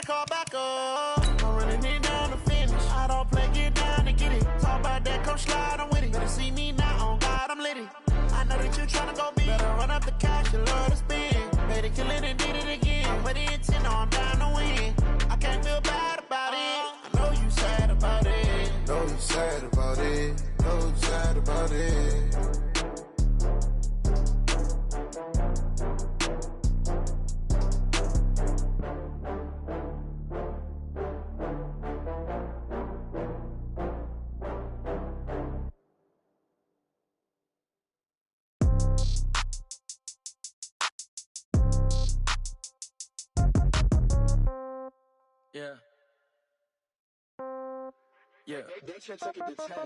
gotta call back up. I'm running it down to finish. I don't play, get down to get it. Talk about that, come slide, I'm with it. Better see me now, on God, I'm litty. I know that you tryna go big. Better run up the cash, you love to spend. Better kill it and did it again. But the intent, I'm down to win. I can't feel bad about it. I know you sad about it. Know you sad about it. Know you sad about it. Yeah. Yeah.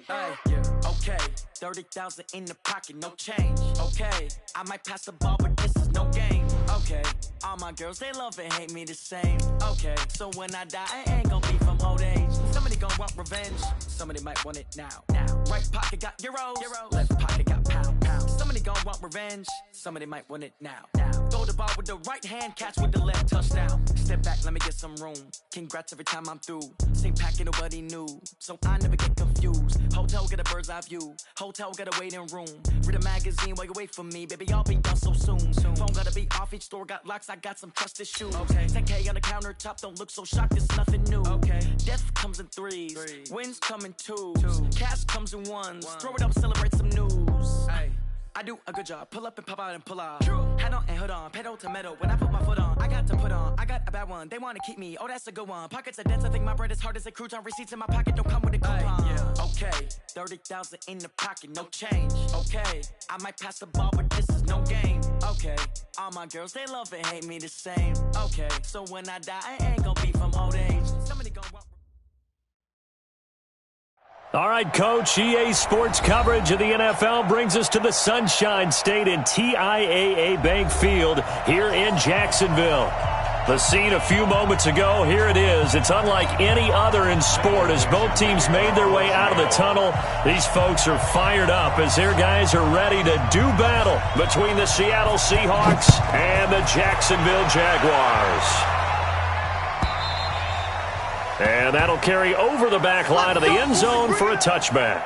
Hey, yeah. Okay. 30,000 in the pocket, no change. Okay. I might pass the ball, but this is no game. Okay. All my girls, they love and hate me the same. Okay. So when I die, I ain't gonna be from old age. Somebody gonna want revenge. Somebody might want it now. Right pocket got euros. Left pocket got pounds. Somebody gonna want revenge. Somebody might want it now. Throw the ball with the right hand, catch with the left, touchdown. Step back, let me get some room. Congrats every time I'm through. Same packet, nobody knew, so I never get confused. Hotel get a bird's eye view. Hotel got a waiting room. Read a magazine while you wait for me, baby. I'll be done so soon. Phone gotta be off, each store got locks. I got some trusted shoes. Okay. 10K on the countertop, don't look so shocked. It's nothing new. Okay. Death comes in threes. Wins come in twos. Cash comes in ones. Throw it up, celebrate some news. Ay. I do a good job. Pull up and pop out and pull out. Head on and hood on. Pedal to metal. When I put my foot on, I got to put on. I got a bad one. They want to keep me. Oh, that's a good one. Pockets are dense. I think my bread is hard as a crouton. Receipts in my pocket don't come with a coupon. Yeah. Okay. 30,000 in the pocket. No change. Okay. I might pass the ball, but this is no game. Okay. All my girls, they love and hate me the same. Okay. So when I die, I ain't gonna be from old age. Somebody gonna want... All right, Coach, EA Sports coverage of the NFL brings us to the Sunshine State in TIAA Bank Field here in Jacksonville. The scene a few moments ago, here it is. It's unlike any other in sport as both teams made their way out of the tunnel. These folks are fired up as their guys are ready to do battle between the Seattle Seahawks and the Jacksonville Jaguars. And that'll carry over the back line of the end zone for a touchback.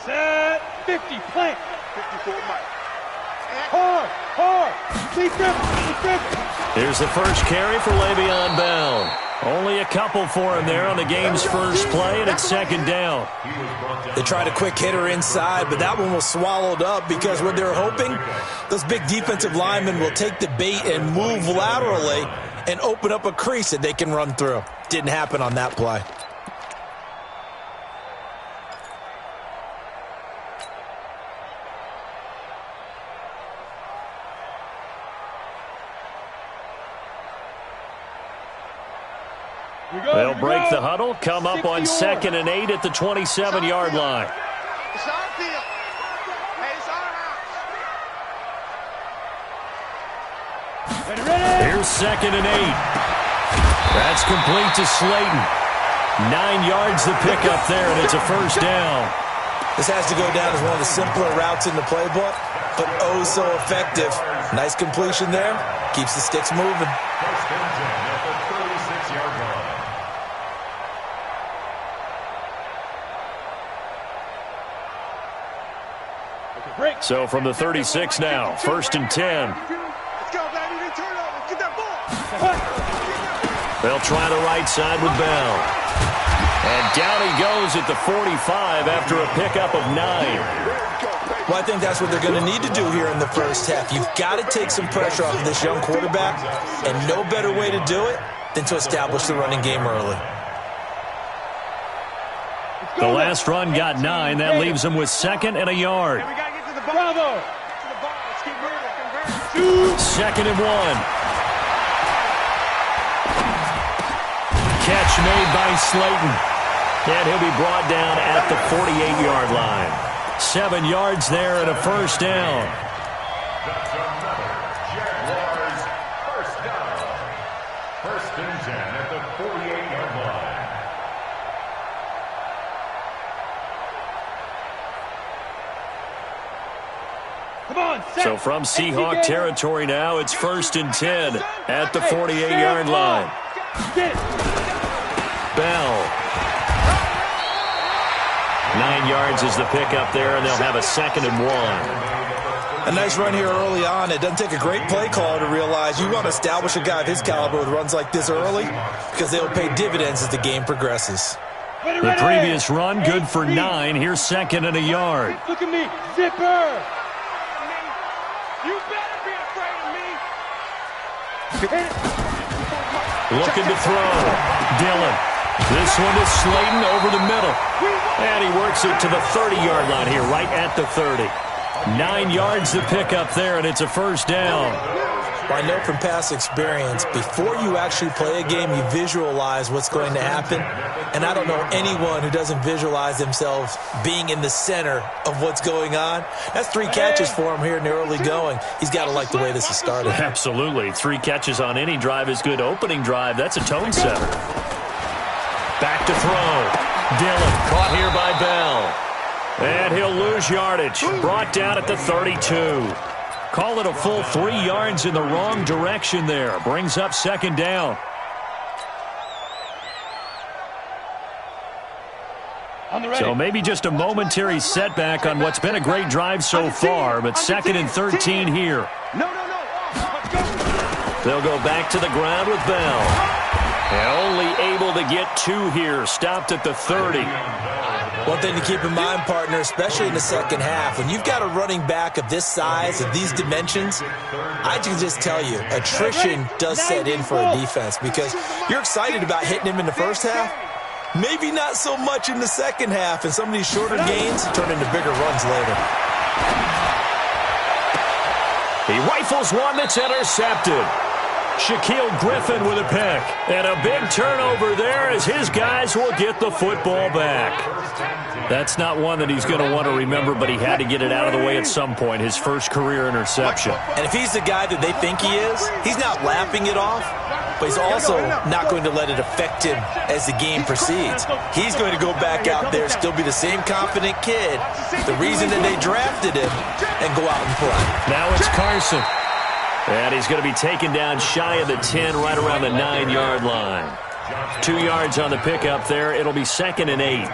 Set 50, plant. 54, Mike. Hard. Here's the first carry for Le'Veon Bell. Only a couple for him there on the game's first play, and it's second down. They tried a quick hitter inside, but that one was swallowed up because what they're hoping, those big defensive linemen will take the bait and move laterally and open up a crease that they can run through. Didn't happen on that play. They'll break the huddle, come up on 2nd and 8 at the 27-yard line. Here's 2nd and 8. That's complete to Slayton. 9 yards the pickup there, and it's a first down. This has to go down as one of the simpler routes in the playbook, but oh so effective. Nice completion there. Keeps the sticks moving. So from the 36 now, 1st and 10. They'll try the right side with Bell. And down he goes at the 45 after a pickup of 9. Well, I think that's what they're going to need to do here in the first half. You've got to take some pressure off of this young quarterback, and no better way to do it than to establish the running game early. The last run got 9. That leaves them with 2nd and a yard. Bravo. 2nd and 1. Catch made by Slayton. And he'll be brought down at the 48-yard line. 7 yards there and a first down. So from Seahawk territory now, it's 1st and 10 at the 48-yard line. Bell. 9 yards is the pickup there, and they'll have a 2nd and 1. A nice run here early on. It doesn't take a great play caller to realize you want to establish a guy of his caliber with runs like this early because they'll pay dividends as the game progresses. The previous run, good for 9. Here's 2nd and a yard. Look at me, zipper. You better be afraid of me. Looking to throw. Dillon. This one is Slayton over the middle. And he works it to the 30-yard line here, right at the 30. 9 yards to pick up there, and it's a 1st down. I know from past experience, before you actually play a game, you visualize what's going to happen. And I don't know anyone who doesn't visualize themselves being in the center of what's going on. That's 3 catches for him here in the early going. He's got to like the way this has started. Absolutely. 3 catches on any drive is good. Opening drive, that's a tone setter. Back to throw. Dillon caught here by Bell. And he'll lose yardage. Brought down at the 32. Call it a full 3 yards in the wrong direction there. Brings up 2nd down. So maybe just a momentary setback on what's been a great drive so far, but 2nd and 13 here. They'll go back to the ground with Bell. And only able to get 2 here. Stopped at the 30. One thing to keep in mind, partner, especially in the second half, when you've got a running back of this size, of these dimensions, I can just tell you, attrition does set in for a defense because you're excited about hitting him in the first half. Maybe not so much in the second half, and some of these shorter gains turn into bigger runs later. He rifles one that's intercepted. Shaquille Griffin with a pick. And a big turnover there as his guys will get the football back. That's not one that he's going to want to remember, but he had to get it out of the way at some point, his first career interception. And if he's the guy that they think he is, he's not lapping it off, but he's also not going to let it affect him as the game proceeds. He's going to go back out there, still be the same confident kid, the reason that they drafted him, and go out and play. Now it's Carson. And he's going to be taken down shy of the 10, right around the 9-yard line. 2 yards on the pickup there. It'll be 2nd and 8.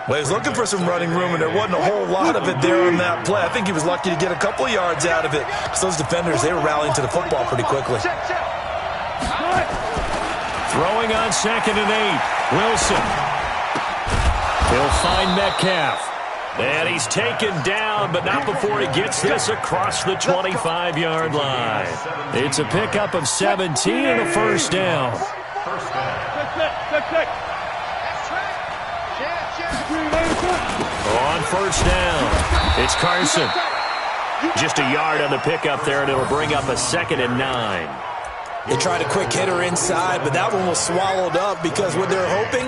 Well, he was looking for some running room, and there wasn't a whole lot of it there on that play. I think he was lucky to get a couple of yards out of it because those defenders, they were rallying to the football pretty quickly. Throwing on 2nd and 8. Wilson. He'll find Metcalf. And he's taken down, but not before he gets this across the 25-yard line. It's a pickup of 17 and a 1st down. On 1st down, it's Carson. Just a yard on the pickup there, and it'll bring up a 2nd and 9. They tried a quick hitter inside, but that one was swallowed up because what they're hoping,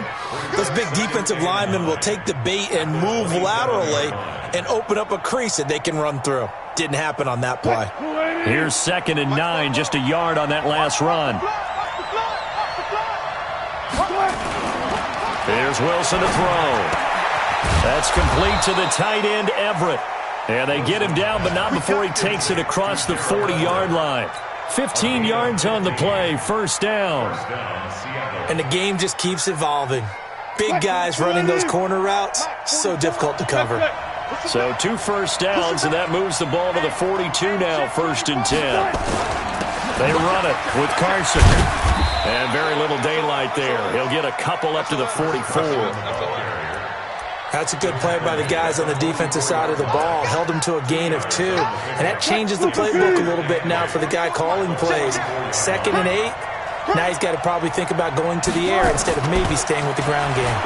those big defensive linemen will take the bait and move laterally and open up a crease that they can run through. Didn't happen on that play. Here's 2nd and 9, just a yard on that last run. There's Wilson to throw. That's complete to the tight end, Everett. And they get him down, but not before he takes it across the 40-yard line. 15 yards on the play, 1st down. And the game just keeps evolving. Big guys running those corner routes, so difficult to cover. So 2 1st downs, and that moves the ball to the 42 now, 1st and 10. They run it with Carson. And very little daylight there. He'll get a couple up to the 44. That's a good play by the guys on the defensive side of the ball. Held him to a gain of 2. And that changes the playbook a little bit now for the guy calling plays. 2nd and 8. Now he's got to probably think about going to the air instead of maybe staying with the ground game.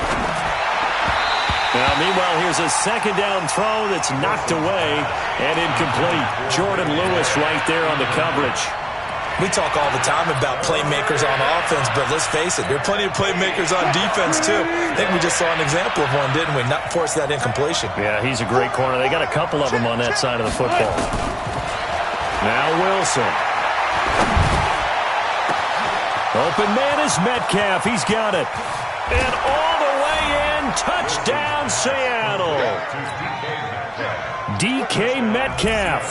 Now, meanwhile, here's a 2nd down throw that's knocked away and incomplete. Jordan Lewis right there on the coverage. We talk all the time about playmakers on offense, but let's face it, there are plenty of playmakers on defense, too. I think we just saw an example of one, didn't we? Not force that incompletion. Yeah, he's a great corner. They got a couple of them on that side of the football. Now Wilson. Open man is Metcalf. He's got it. And all the way in, touchdown Seattle. DK Metcalf,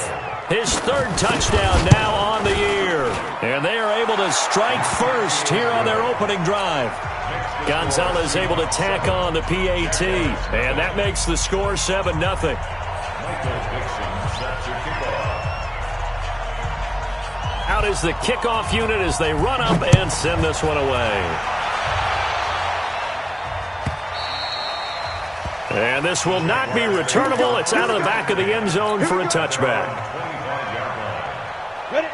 his third touchdown now on the year. And they are able to strike first here on their opening drive. Gonzalez able to tack on the PAT. And that makes the score 7-0. Out is the kickoff unit as they run up and send this one away. And this will not be returnable. It's out of the back of the end zone for a touchback.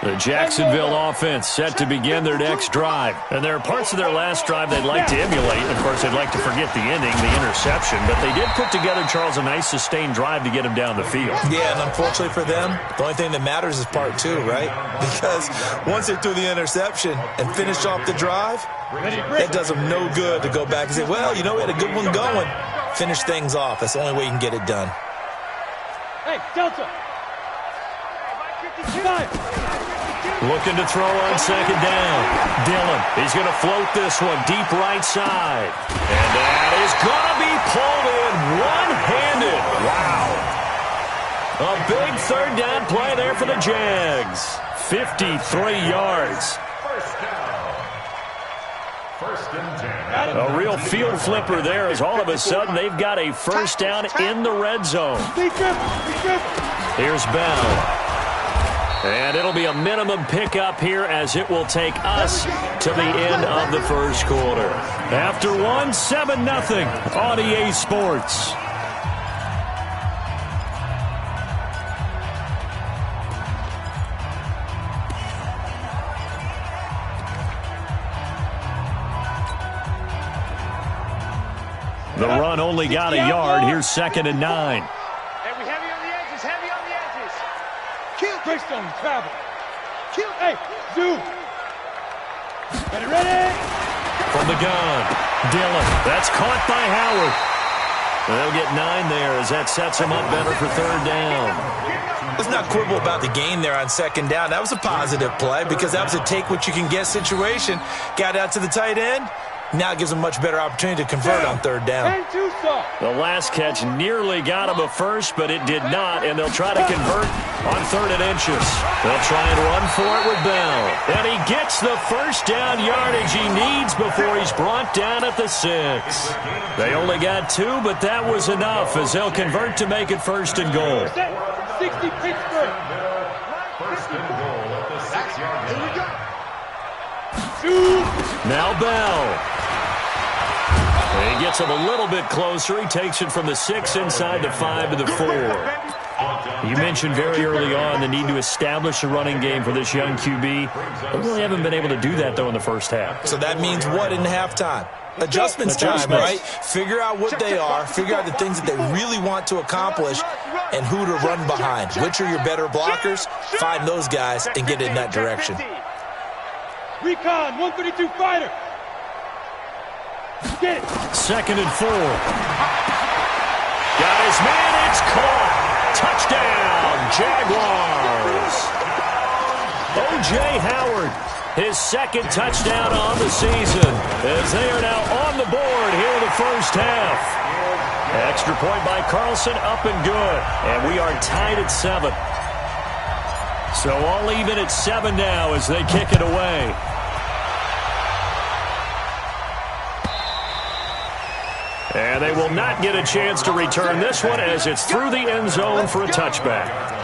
The Jacksonville offense set to begin their next drive. And there are parts of their last drive they'd like to emulate. Of course, they'd like to forget the ending, the interception. But they did put together, Charles, a nice sustained drive to get him down the field. Yeah, and unfortunately for them, the only thing that matters is part two, right? Because once they threw the interception and finished off the drive, that does them no good to go back and say, well, you know, we had a good one going. Finish things off. That's the only way you can get it done. Hey, Delta. Looking to throw on second down. Dillon, he's going to float this one deep right side. And that is going to be pulled in one-handed. Wow. A big third down play there for the Jags. 53 yards. A real field flipper there as all of a sudden they've got a first down in the red zone. Here's Bell. And it'll be a minimum pickup here as it will take us to the end of the first quarter. After one, 7-0 on EA Sports. The run only got a yard. Here's 2nd and 9. Heavy on the edges, heavy on the edges. Kill. Greystone, travel. Kill. Hey, Zoo. Ready. From the gun, Dillon. That's caught by Howard. They'll get 9 there as that sets them up better for third down. Let's not quibble about the gain there on second down. That was a positive play because that was a take-what-you-can-get situation. Got out to the tight end. Now it gives them a much better opportunity to convert on third down. The last catch nearly got him a first, but it did not, and they'll try to convert on 3rd and inches. They'll try and run for it with Bell. And he gets the first down yardage he needs before he's brought down at the 6. They only got 2, but that was enough as they'll convert to make it 1st and goal. 60 Pittsburgh. Now Bell. He gets him a little bit closer. He takes it from the 6 inside the 5 to the 4. You mentioned very early on the need to establish a running game for this young QB. They really haven't been able to do that, though, in the first half. So that means what in halftime? Adjustments time, right? Figure out what they are, figure out the things that they really want to accomplish, and who to run behind. Which are your better blockers? Find those guys and get in that direction. Recon, 132 fighter. Get it. 2nd and 4. Got his man, it's caught. Touchdown, Jaguars. O.J. Howard, his 2nd touchdown on the season, as they are now on the board here in the first half. Extra point by Carlson, up and good. And we are tied at 7. So all even at 7 now as they kick it away. And they will not get a chance to return this one as it's through the end zone for a touchback.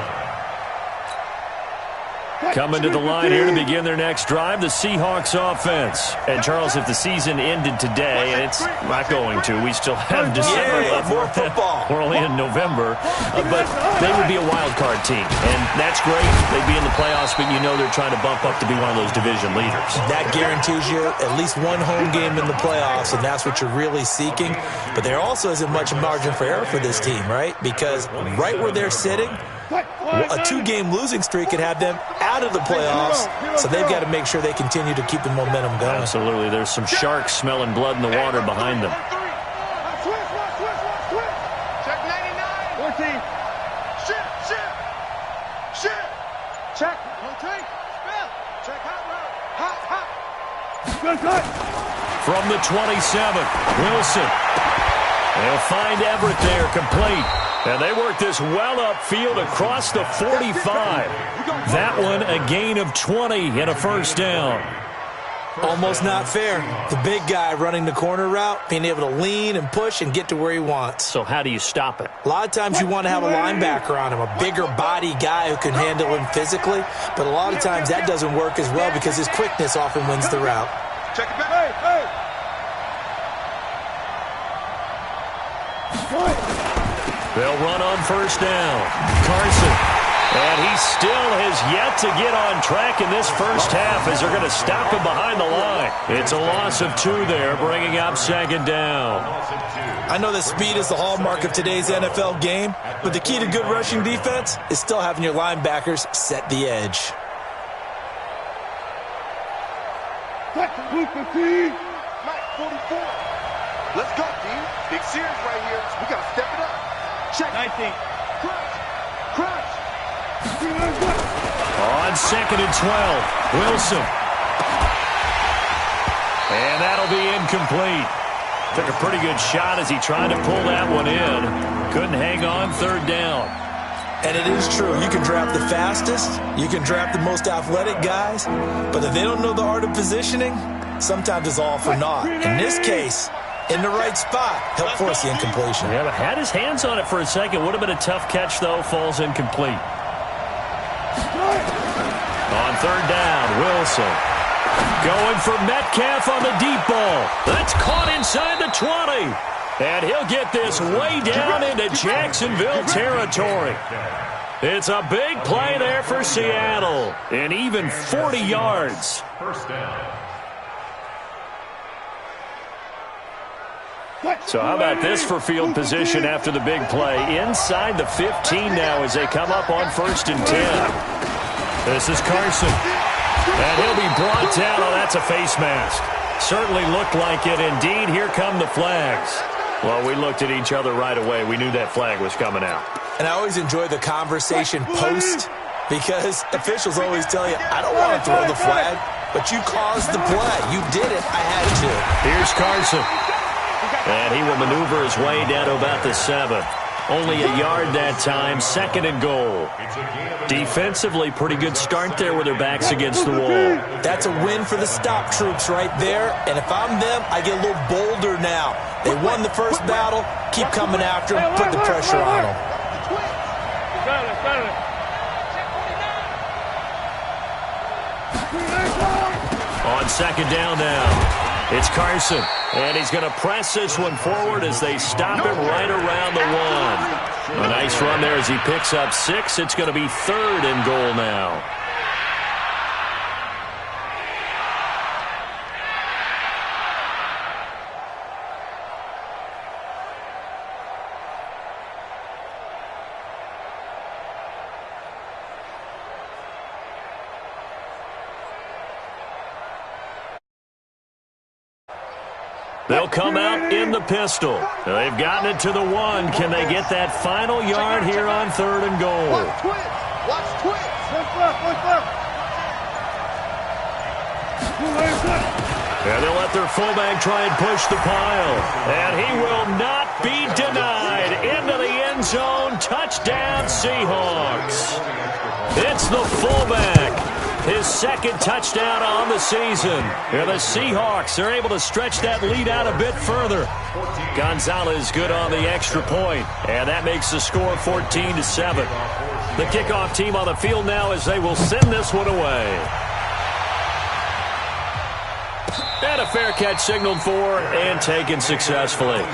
Coming to the line here to begin their next drive, the Seahawks offense. And, Charles, if the season ended today, and it's not going to, we still have December left. More football. We're only in November. But they would be a wild card team. And that's great. They'd be in the playoffs, but you know they're trying to bump up to be one of those division leaders. That guarantees you at least one home game in the playoffs, and that's what you're really seeking. But there also isn't much margin for error for this team, right? Because right where they're sitting, a 2-game losing streak could have them out of the playoffs, so they've got to make sure they continue to keep the momentum going. Absolutely. There's some sharks smelling blood in the water behind them. Check 99. 14. Check. 14. Spell. Check hot route. Hot. From the 27, Wilson. They'll find Everett there, complete. And they work this well upfield across the 45. That one a gain of 20 and a first down. Almost not fair. The big guy running the corner route, being able to lean and push and get to where he wants. So how do you stop it? A lot of times you want to have a linebacker on him, a bigger body guy who can handle him physically. But a lot of times that doesn't work as well because his quickness often wins the route. Check it back. They'll run on first down. Carson. And he still has yet to get on track in this first half as they're going to stop him behind the line. It's a loss of 2 there, bringing up second down. I know that speed is the hallmark of today's NFL game, but the key to good rushing defense is still having your linebackers set the edge. Mike, 44. Let's go, D. Big series right here. We got to step it up. Check. 19. Crunch. On second and 12, Wilson. And that'll be incomplete. Took a pretty good shot as he tried to pull that one in. Couldn't hang on, third down. And it is true. You can draft the fastest. You can draft the most athletic guys. But if they don't know the art of positioning, sometimes it's all for naught. In this case, in the right spot, helped force the incompletion. Yeah, but had his hands on it for a second. Would have been a tough catch, though. Falls incomplete. On third down, Wilson. Going for Metcalf on the deep ball. That's caught inside the 20. And he'll get this way down into Jacksonville territory. It's a big play there for Seattle. And even 40 yards. First down. So how about this for field position after the big play? Inside the 15 now as they come up on first and 10. This is Carson. And he'll be brought down. Oh, that's a face mask. Certainly looked like it. Indeed, here come the flags. Well, we looked at each other right away. We knew that flag was coming out. And I always enjoy the conversation post because officials always tell you, I don't want to throw the flag, but you caused the play. You did it. I had to. Here's Carson. And he will maneuver his way down to about the 7. Only a yard that time, second and goal. Defensively, pretty good start there with their backs against the wall. That's a win for the stop troops right there. And if I'm them, I get a little bolder now. They won the first battle. Keep coming after them. Put the pressure on them. On second down now. It's Carson, and he's going to press this one forward as they stop him right around the 1. A nice run there as he picks up 6. It's going to be third and goal now. They'll come out in the pistol. They've gotten it to the 1. Can they get that final yard here on third and goal? Watch twitch. And they'll let their fullback try and push the pile. And he will not be denied. Into the end zone. Touchdown, Seahawks. It's the fullback. His second touchdown on the season. And the Seahawks are able to stretch that lead out a bit further. Gonzalez good on the extra point, and that makes the score 14-7. The kickoff team on the field now as they will send this one away. And a fair catch signaled for and taken successfully. The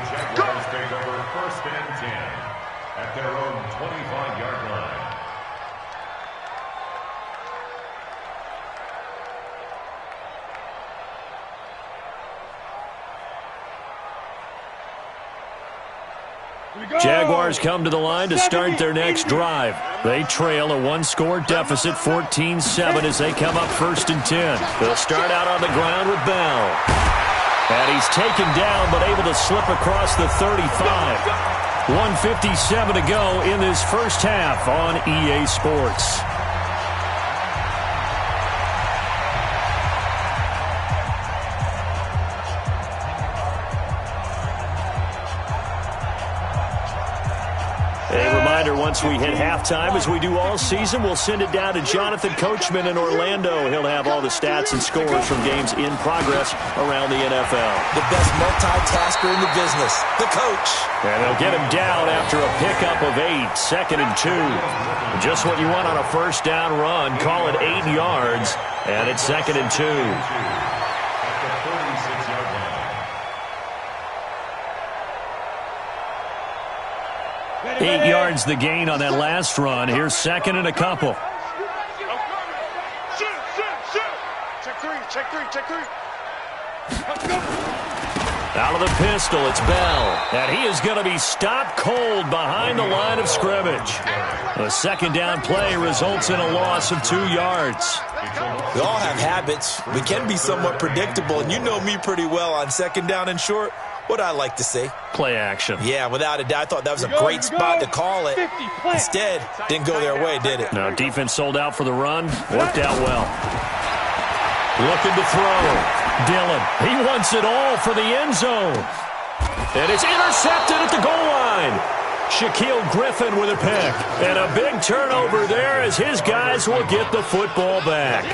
Jaguars take over first and 10 at their own 25-yard line. Jaguars come to the line to start their next drive. They trail a 1-score deficit, 14-7, as they come up first and 10. They'll start out on the ground with Bell. And he's taken down, but able to slip across the 35. 1:57 to go in this first half on EA Sports. reminder, once we hit halftime, as we do all season, we'll send it down to Jonathan Coachman in Orlando. He'll have all the stats and scores from games in progress around the NFL. The best multitasker in the business, the coach. And they'll get him down after a pickup of 8, 2nd and 2. Just what you want on a first down run. Call it 8 yards, and it's 2nd and 2. 8 yards the gain on that last run. Here's 2nd and a couple. Check three. Out of the pistol, it's Bell. And he is going to be stopped cold behind the line of scrimmage. The second down play results in a loss of 2 yards. We all have habits. We can be somewhat predictable, and you know me pretty well on second down and short. What I like to say? Play action. Yeah, without a doubt. I thought that was a great spot to call it. Instead, didn't go their way, did it? No, defense sold out for the run. Worked out well. Looking to throw. Dillon, he wants it all for the end zone. And it's intercepted at the goal line. Shaquille Griffin with a pick. And a big turnover there as his guys will get the football back.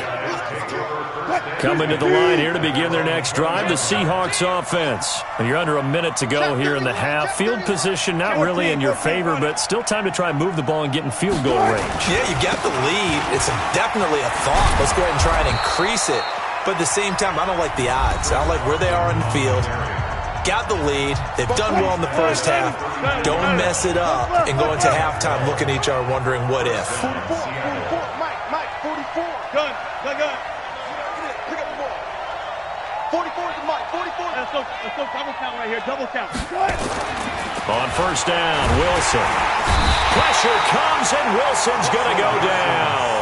Coming to the line here to begin their next drive, the Seahawks offense. You're under a minute to go here in the half. Field position not really in your favor, but still time to try and move the ball and get in field goal range. Yeah, you got the lead. It's definitely a thought. Let's go ahead and try and increase it. But at the same time, I don't like the odds. I don't like where they are on the field. Got the lead. They've done well in the first half. Don't mess it up and go into halftime looking at each other wondering what if. 44. Mike, 44. Gun. Pick up the ball. 44 to Mike, 44. Let's go double count right here, double count. On first down, Wilson. Pressure comes, and Wilson's going to go down.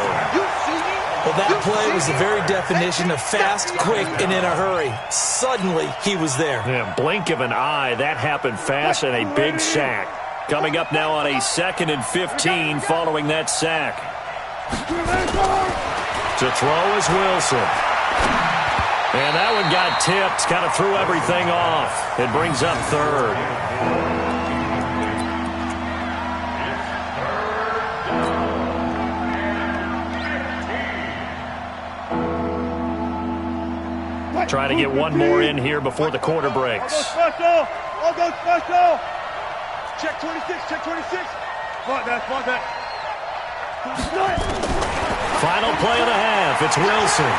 Well, that play was the very definition of fast, quick, and in a hurry. Suddenly, he was there. Yeah, blink of an eye, that happened fast, and a big sack. Coming up now on a 2nd and 15 following that sack. To throw is Wilson. And that one got tipped, kind of threw everything off. It brings up 3rd. Trying to get one more in here before the quarter breaks. I'll go special. Check 26. Fall back. Final play of the half. It's Wilson.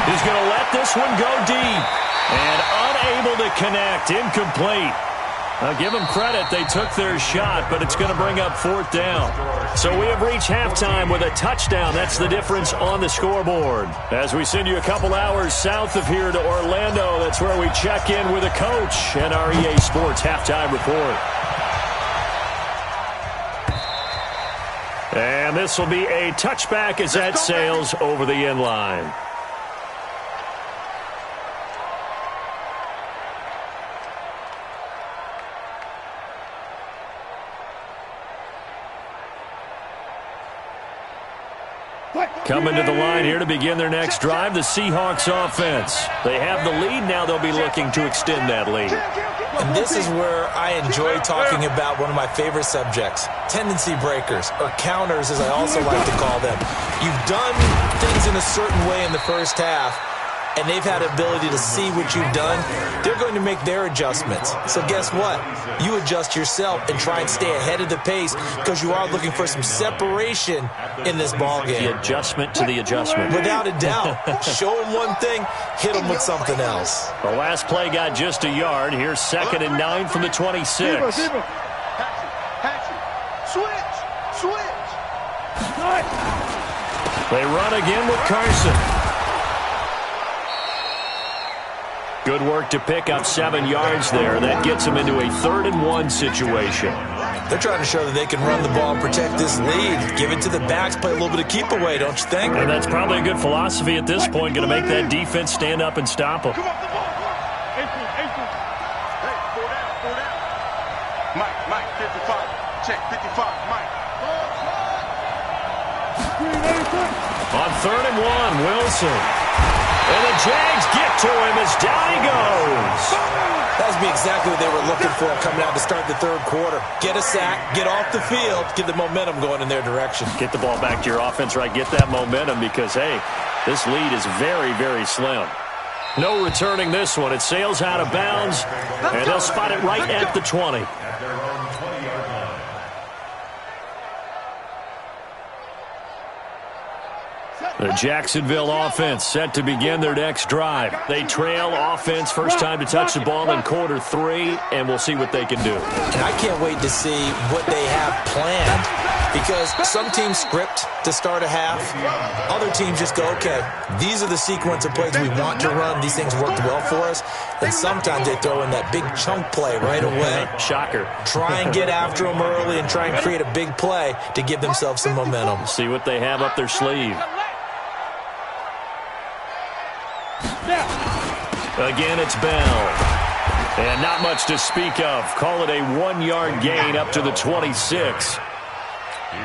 He's going to let this one go deep. And unable to connect. Incomplete. I'll give them credit. They took their shot, but it's going to bring up 4th down. So we have reached halftime with a touchdown. That's the difference on the scoreboard. As we send you a couple hours south of here to Orlando, that's where we check in with a coach and our EA Sports halftime report. And this will be a touchback as that sails over the end line. Coming to the line here to begin their next drive, the Seahawks offense. They have the lead. Now they'll be looking to extend that lead. And this is where I enjoy talking about one of my favorite subjects, tendency breakers, or counters as I also like to call them. You've done things in a certain way in the first half, and they've had the ability to see what you've done. They're going to make their adjustments. So guess what? You adjust yourself and try and stay ahead of the pace because you are looking for some separation in this ball game. The adjustment to the adjustment. Without a doubt. Show them one thing, hit them with something else. The last play got just a yard. Here's 2nd and 9 from the 26. Switch. They run again with Carson. Good work to pick up 7 yards there. That gets them into a 3rd and 1 situation. They're trying to show that they can run the ball and protect this lead. Give it to the backs, play a little bit of keep away, don't you think? And that's probably a good philosophy at this point. Going to make that defense stand up and stop them. Come on, the ball. Hey, 4 down. Mike, 55. Check, 55, Mike. On 3rd and 1, Wilson. And the Jags get to him as down he goes. That was the exactly what they were looking for coming out to start the third quarter. Get a sack, get off the field, get the momentum going in their direction. Get the ball back to your offense, right? Get that momentum because, hey, this lead is very, very slim. No returning this one. It sails out of bounds, and they'll spot it right at the 20. At their own 20-yard line. The Jacksonville offense set to begin their next drive. They trail offense, first time to touch the ball in quarter 3, and we'll see what they can do. And I can't wait to see what they have planned because some teams script to start a half. Other teams just go, okay, these are the sequence of plays we want to run. These things worked well for us. And sometimes they throw in that big chunk play right away. Shocker. Try and get after them early and try and create a big play to give themselves some momentum. See what they have up their sleeve. Again, it's Bell. And not much to speak of. Call it a 1-yard gain up to the 26.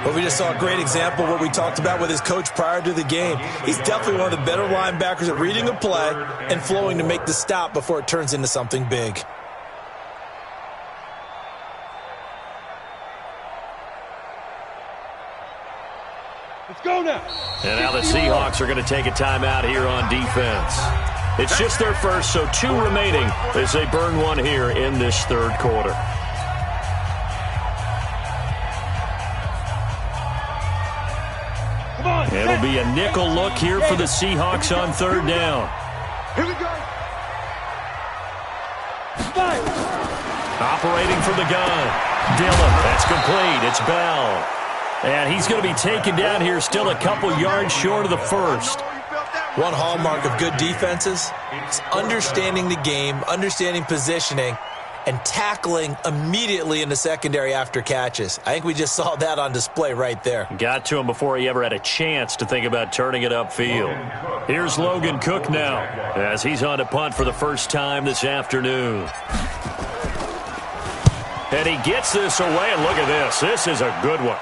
But we just saw a great example of what we talked about with his coach prior to the game. He's definitely one of the better linebackers at reading a play and flowing to make the stop before it turns into something big. Let's go now. And now the Seahawks are going to take a timeout here on defense. It's just their first, so 2 remaining as they burn one here in this third quarter. Come on. It'll be a nickel look here for the Seahawks on third down. Here we go. Operating from the gun. Dillon, that's complete. It's Bell. And he's going to be taken down here still a couple yards short of the first. One hallmark of good defenses is understanding the game, understanding positioning, and tackling immediately in the secondary after catches. I think we just saw that on display right there. Got to him before he ever had a chance to think about turning it upfield. Here's Logan Cook now as he's on to punt for the first time this afternoon. And he gets this away, and look at this. This is a good one.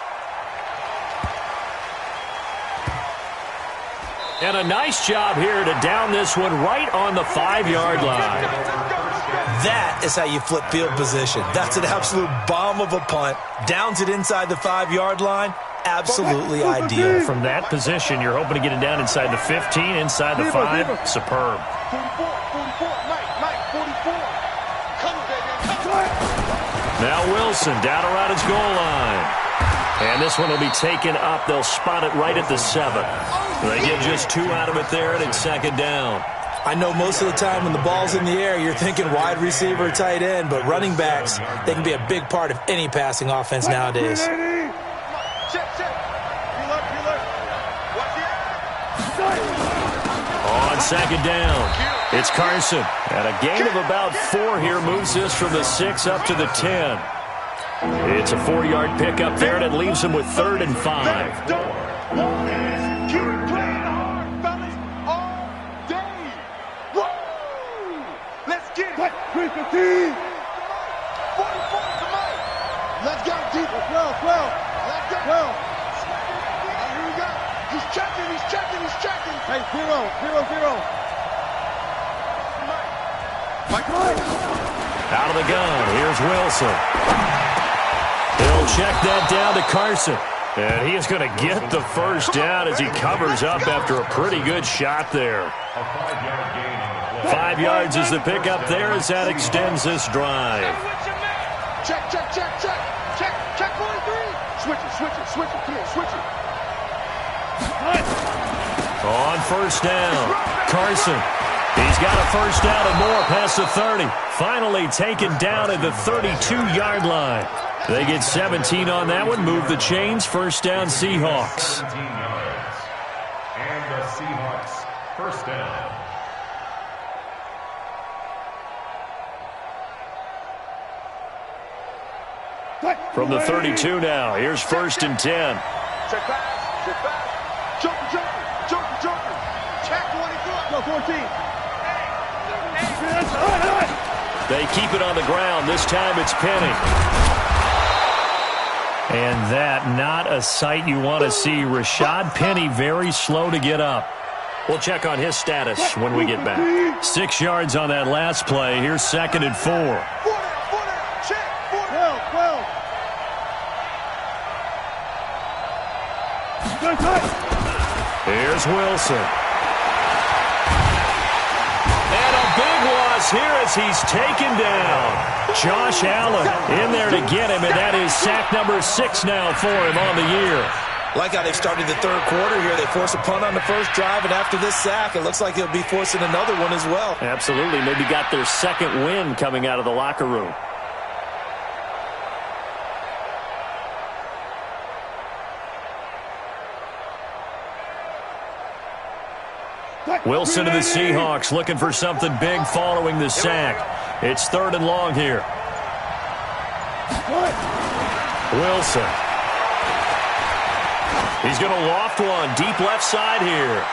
And a nice job here to down this one right on the 5-yard line. That is how you flip field position. That's an absolute bomb of a punt. Downs it inside the 5-yard line. Absolutely ideal. From that position, you're hoping to get it down inside the 15, inside the 5. Superb. 44, Mike, 44. Now Wilson down around his goal line. And this one will be taken up. They'll spot it right at the 7. They get just 2 out of it there, and it's second down. I know most of the time when the ball's in the air, you're thinking wide receiver, tight end, but running backs, they can be a big part of any passing offense nowadays. On second down, it's Carson. And a gain of about 4 here moves this from the 6 up to the 10. It's a 4-yard pickup there, and it leaves them with 3rd and 5. Let's go, deep. 12. Let's go. 12. Here we go. He's checking. Hey, 0. Mike. Out of the gun, here's Wilson. He'll check that down to Carson. And he is going to get the first down as he covers up after a pretty good shot there. A 5-yard gain on the play. 5 yards is the pickup there as that extends this drive. Check. Check 43. Switch it. Come on, switch it. On first down, Carson. He's got a first down and more past the 30. Finally taken down at the 32-yard line. They get 17 on that one. Move the chains. First down, Seahawks. 17 yards. And the Seahawks first down. From the 32 now, here's 1st and 10. Check pass. Joker. Check 24. Go 14. They keep it on the ground. This time it's Penny. And that, not a sight you want to see. Rashad Penny very slow to get up. We'll check on his status when we get back. 6 yards on that last play. Here's 2nd and 4. 4 down, check, 12. Here's Wilson. And a big loss here as he's taken down. Josh Allen in there to get him, and that is sack number 6 now for him on the year. Like how they've started the third quarter here. They force a punt on the first drive, and after this sack, it looks like they'll be forcing another one as well. Absolutely. Maybe got their second win coming out of the locker room. Wilson to the Seahawks looking for something big following the sack. It's 3rd and long here. Wilson. He's going to loft one deep left side here.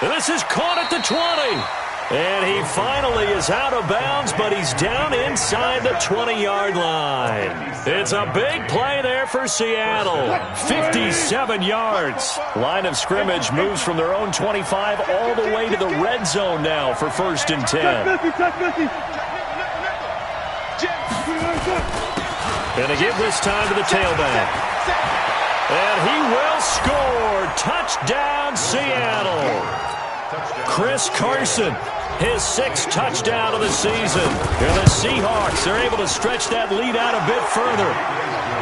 And this is caught at the 20. And he finally is out of bounds, but he's down inside the 20-yard line. It's a big play there for Seattle. 57 yards. Line of scrimmage moves from their own 25 all the way to the red zone now for 1st and 10. And they give this time to the tailback. And he will score. Touchdown, Seattle. Chris Carson, his 6th touchdown of the season. And the Seahawks are able to stretch that lead out a bit further.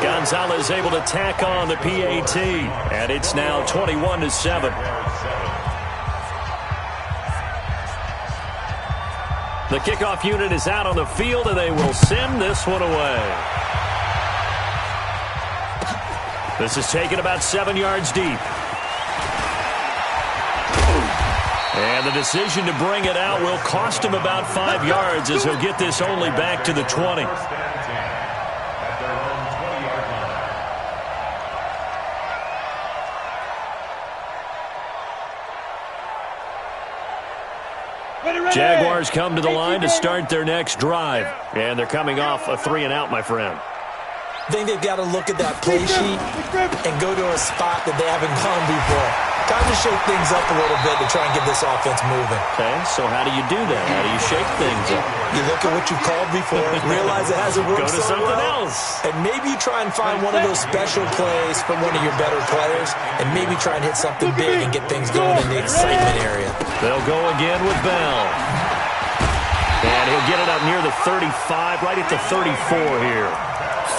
Gonzalez able to tack on the PAT. And it's now 21-7. The kickoff unit is out on the field, and they will send this one away. This is taken about 7 yards deep. And the decision to bring it out will cost him about 5 yards as he'll get this only back to the 20. Jaguars come to the line to start their next drive. And they're coming off a 3-and-out, my friend. I think they've got to look at that play sheet and go to a spot that they haven't gone before. Time to shake things up a little bit to try and get this offense moving. Okay, so how do you do that? How do you shake things up? You look at what you've called before, realize it hasn't worked so so something well, else. and maybe you try and find one of those special plays from one of your better players, and maybe try and hit something big and get things going in the excitement area. They'll go again with Bell. And he'll get it up near the 35, right at the 34 here.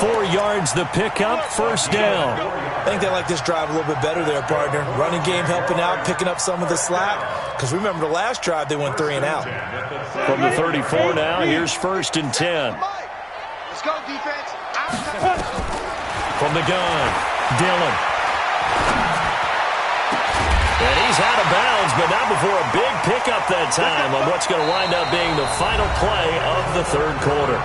4 yards the pickup, 1st down. I think they like this drive a little bit better there, partner. Running game helping out, picking up some of the slack. Because remember the last drive, they went 3-and-out. From the 34 now, here's 1st and 10. Let's go, defense. From the gun, Dillon. And he's out of bounds, but not before a big pickup that time on what's going to wind up being the final play of the 3rd quarter.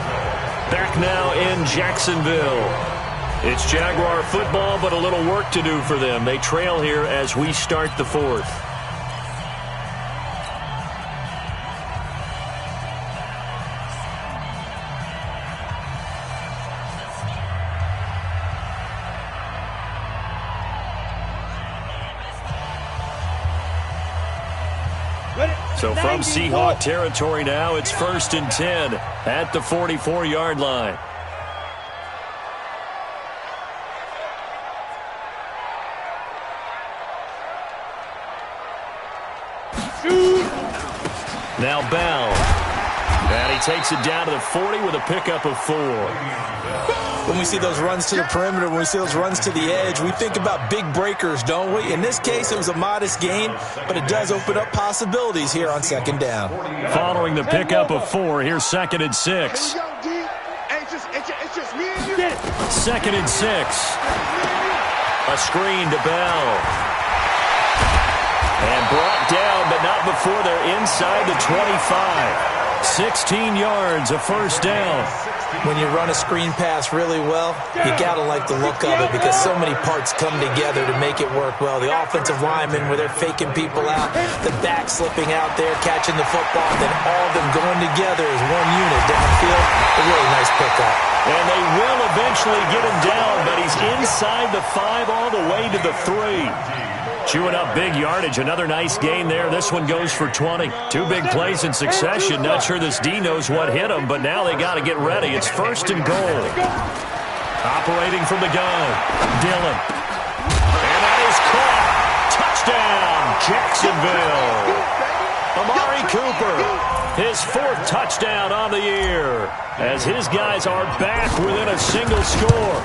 Back now in Jacksonville. It's Jaguar football, but a little work to do for them. They trail here as we start the 4th. So from Seahawk territory now, it's 1st and 10 at the 44-yard line. Now Bell. And he takes it down to the 40 with a pickup of 4. When we see those runs to the perimeter, when we see those runs to the edge, we think about big breakers, don't we? In this case, it was a modest gain, but it does open up possibilities here on 2nd down. Following the pickup of 4, here's 2nd and 6. 2nd and 6. A screen to Bell. And brought down, but not before they're inside the 25. 16 yards, a 1st down. When you run a screen pass really well, you got to like the look of it because so many parts come together to make it work well. The offensive linemen, where they're faking people out, the back slipping out there, catching the football, then all of them going together as one unit downfield. A really nice pickup. And they will eventually get him down, but he's inside the 5 all the way to the 3. Chewing up big yardage. Another nice gain there. This one goes for 20. 2 big plays in succession. Not sure this D knows what hit him, but now they got to get ready. It's 1st and goal. Operating from the gun, Dillon. And that is caught. Touchdown, Jacksonville. Amari Cooper, his 4th touchdown on the year, as his guys are back within a single score.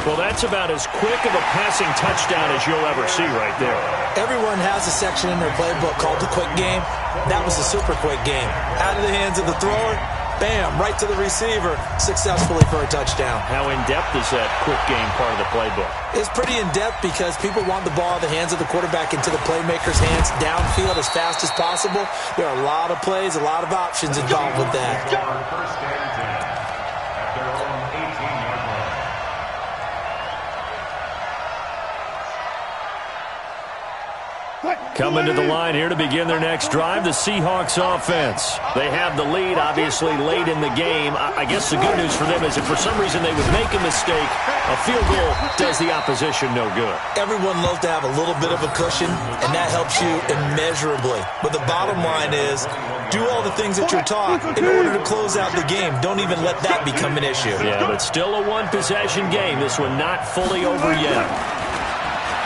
Well, that's about as quick of a passing touchdown as you'll ever see right there. Everyone has a section in their playbook called the quick game. That was a super quick game. Out of the hands of the thrower, bam, right to the receiver, successfully for a touchdown. How in-depth is that quick game part of the playbook? It's pretty in-depth because people want the ball in the hands of the quarterback into the playmaker's hands downfield as fast as possible. There are a lot of plays, a lot of options involved with that. First and 10 at their own 18-yard line. Coming to the line here to begin their next drive, the Seahawks offense. They have the lead, obviously, late in the game. I guess the good news for them is if for some reason they would make a mistake, a field goal does the opposition no good. Everyone loves to have a little bit of a cushion, and that helps you immeasurably. But the bottom line is, do all the things that you're taught in order to close out the game. Don't even let that become an issue. Yeah, but still a one-possession game. This one not fully over yet.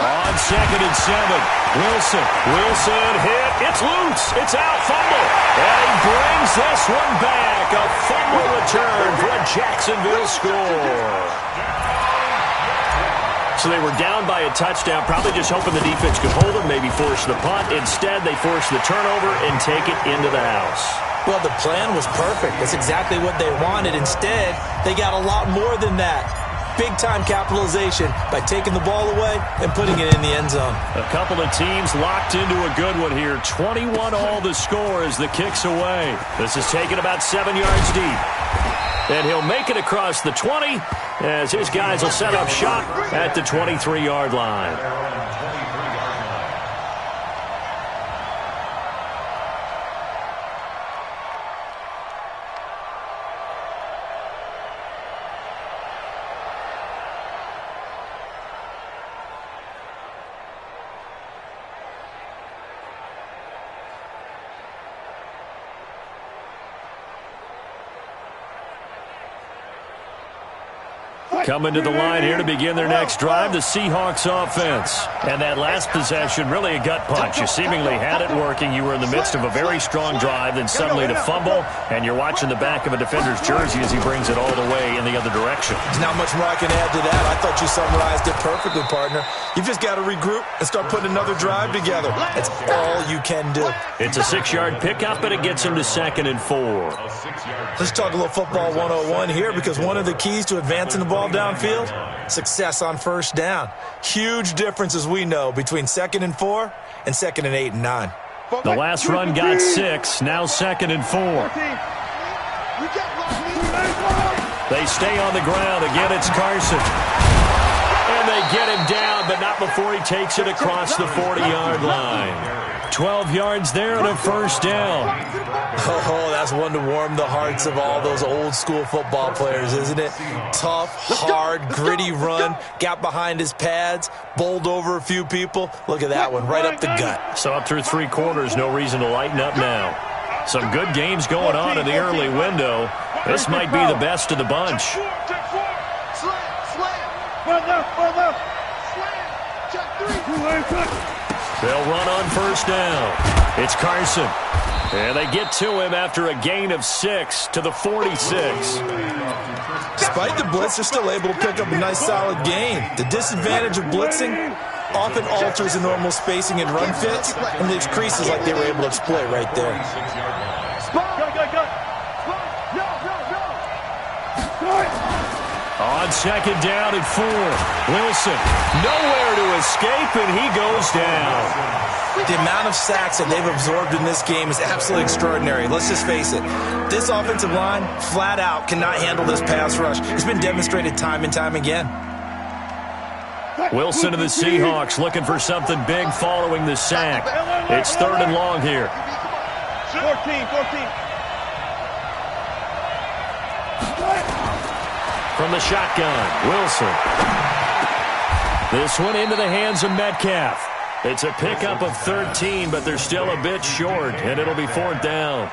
On 2nd and 7, Wilson hit. It's loose. It's out. Fumble. And he brings this one back. A fumble return for a Jacksonville score. So they were down by a touchdown, probably just hoping the defense could hold them, maybe force the punt. Instead, they force the turnover and take it into the house. Well, the plan was perfect. That's exactly what they wanted. Instead, they got a lot more than that. Big-time capitalization by taking the ball away and putting it in the end zone. A couple of teams locked into a good one here. 21 all the score as the kick's away. This is taken about 7 yards deep. And he'll make it across the 20 as his guys will set up shop at the 23-yard line. Coming to the line here to begin their next drive, the Seahawks offense. And that last possession, really a gut punch. You seemingly had it working. You were in the midst of a very strong drive, then suddenly to fumble, and you're watching the back of a defender's jersey as he brings it all the way in the other direction. There's not much more I can add to that. I thought you summarized it perfectly, partner. You've just got to regroup and start putting another drive together. That's all you can do. It's a 6-yard pickup, and it gets him to 2nd and 4. Let's talk a little football 101 here, because one of the keys to advancing the ball downfield, success on first down. Huge difference, as we know, between 2nd and 4 and 2nd and 8 and 9. The last run got 6, now 2nd and 4. They stay on the ground. Again, it's Carson. And they get him down, but not before he takes it across the 40-yard line. 12 yards there and a first down. Oh, that's one to warm the hearts of all those old-school football players, isn't it? Tough, hard, gritty run, got behind his pads, bowled over a few people. Look at that one, right up the gut. So up through 3 quarters, no reason to lighten up now. Some good games going on in the early window. This might be the best of the bunch. They'll run on first down. It's Carson. And they get to him after a gain of 6 to the 46. Despite the blitz, they're still able to pick up a nice solid gain. The disadvantage of blitzing often alters the normal spacing and run fits and leaves creases like they were able to exploit right there. On 2nd down and 4. Wilson nowhere to escape, and he goes down. The amount of sacks that they've absorbed in this game is absolutely extraordinary. Let's just face it. This offensive line, flat out, cannot handle this pass rush. It's been demonstrated time and time again. Wilson and the Seahawks looking for something big following the sack. It's 3rd and long here. 14. From the shotgun, Wilson. This one into the hands of Metcalf. It's a pickup of 13, but they're still a bit short, and it'll be 4th down.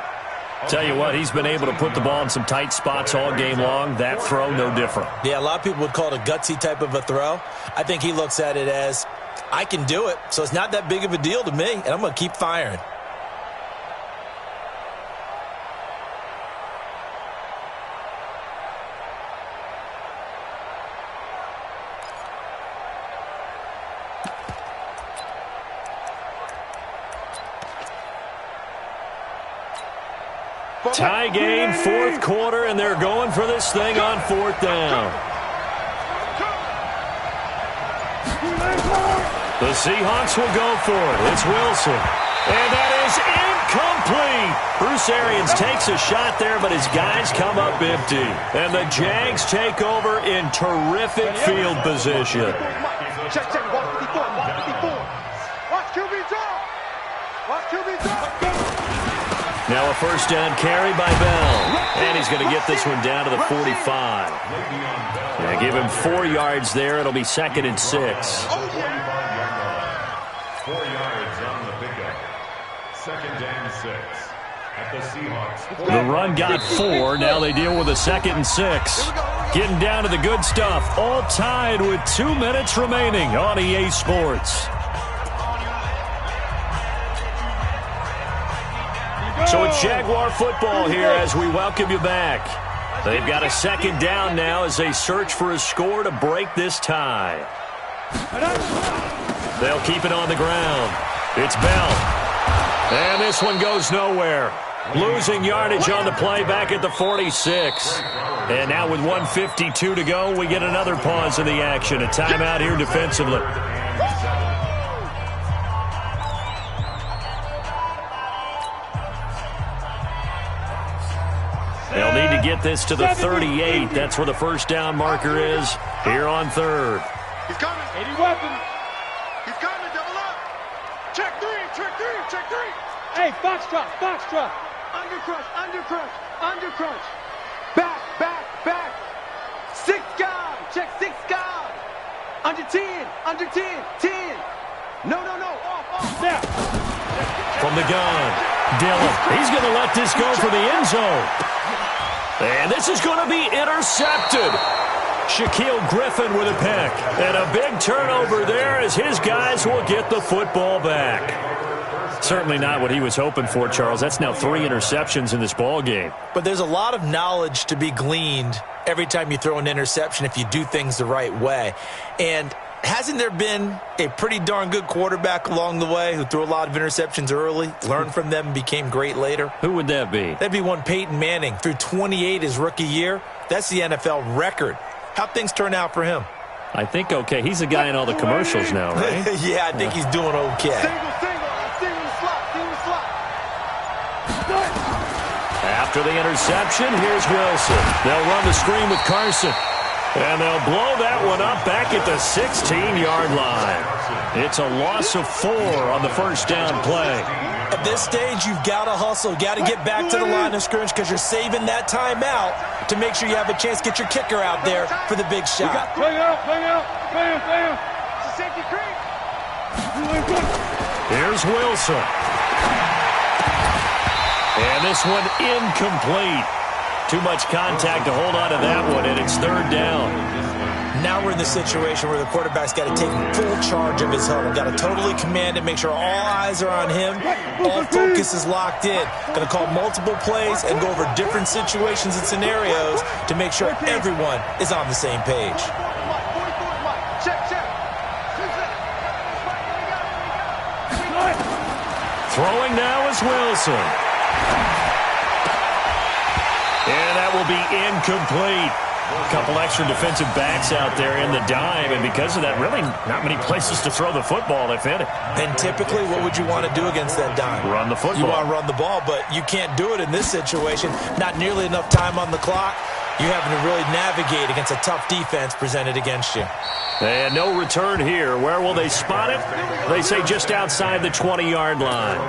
Tell you what, he's been able to put the ball in some tight spots all game long. That throw, no different. Yeah, a lot of people would call it a gutsy type of a throw. I think he looks at it as, I can do it, so it's not that big of a deal to me, and I'm going to keep firing. Tie game, 4th quarter, and they're going for this thing on 4th down. The Seahawks will go for it. It's Wilson. And that is incomplete. Bruce Arians takes a shot there, but his guys come up empty. And the Jags take over in terrific field position. Check, watch 54, watch 54. Watch QB drop. Watch QB drop. Now a 1st down carry by Bell. And he's going to get this one down to the 45. Yeah, give him 4 yards there. It'll be 2nd and 6. 4 yards on the pickup. 2nd and 6 at the Seahawks. The run got 4. Now they deal with a 2nd and 6. Getting down to the good stuff. All tied with 2 minutes remaining on EA Sports. So it's Jaguar football here as we welcome you back. They've got a 2nd down now as they search for a score to break this tie. They'll keep it on the ground. It's Bell. And this one goes nowhere. Losing yardage on the play back at the 46. And now with 1:52 to go, we get another pause in the action. A timeout here defensively. They'll need to get this to the 38. That's where the 1st down marker is here on 3rd. He's coming. 80 weapons. He's coming. Double up. Check 3. Hey, box drop. Under crunch. Back. 6 guard. Check 6 guard. Under 10. 10. No. Off. There. From the gun, Dillon. He's going to let this go for the end zone. And this is going to be intercepted. Shaquille Griffin with a pick. And a big turnover there as his guys will get the football back. Certainly not what he was hoping for, Charles. That's now 3 interceptions in this ball game. But there's a lot of knowledge to be gleaned every time you throw an interception if you do things the right way. And hasn't there been a pretty darn good quarterback along the way who threw a lot of interceptions early, learned from them, and became great later? Who would that be? That'd be one Peyton Manning. Threw 28 his rookie year. That's the NFL record. How'd things turn out for him? I think okay. He's the guy in all the commercials now, right? Yeah, I think he's doing okay. Single slot. After the interception, here's Wilson. They'll run the screen with Carson. And they'll blow that one up back at the 16-yard line. It's a loss of 4 on the 1st down play. At this stage, you've got to hustle. Got to get back to the line of scrimmage because you're saving that timeout to make sure you have a chance to get your kicker out there for the big shot. Play out. It's a safety creep. Here's Wilson. And this one incomplete. Too much contact to hold on to that one, and it's 3rd down. Now we're in the situation where the quarterback's got to take full charge of his huddle. Got to totally command it, make sure all eyes are on him. All focus is locked in. Going to call multiple plays and go over different situations and scenarios to make sure everyone is on the same page. Throwing now is Wilson. And that will be incomplete. A couple extra defensive backs out there in the dime, and because of that, really not many places to throw the football if any. And typically, what would you want to do against that dime? Run the football. You want to run the ball, but you can't do it in this situation. Not nearly enough time on the clock. You're having to really navigate against a tough defense presented against you. And no return here. Where will they spot it? They say just outside the 20-yard line.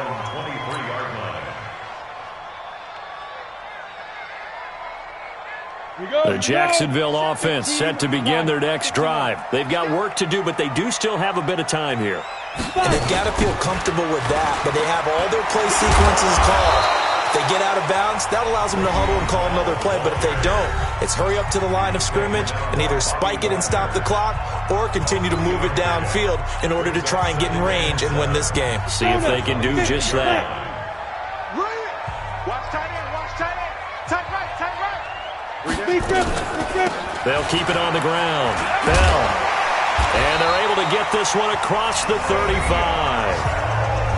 The Jacksonville offense set to begin their next drive. They've got work to do, but they do still have a bit of time here. And they've got to feel comfortable with that, but they have all their play sequences called. If they get out of bounds, that allows them to huddle and call another play, but if they don't, it's hurry up to the line of scrimmage and either spike it and stop the clock or continue to move it downfield in order to try and get in range and win this game. See if they can do just that. Watch tight end, watch tight end. Tight right, tight right. They'll keep it on the ground. Bell. And they're able to get this one across the 35.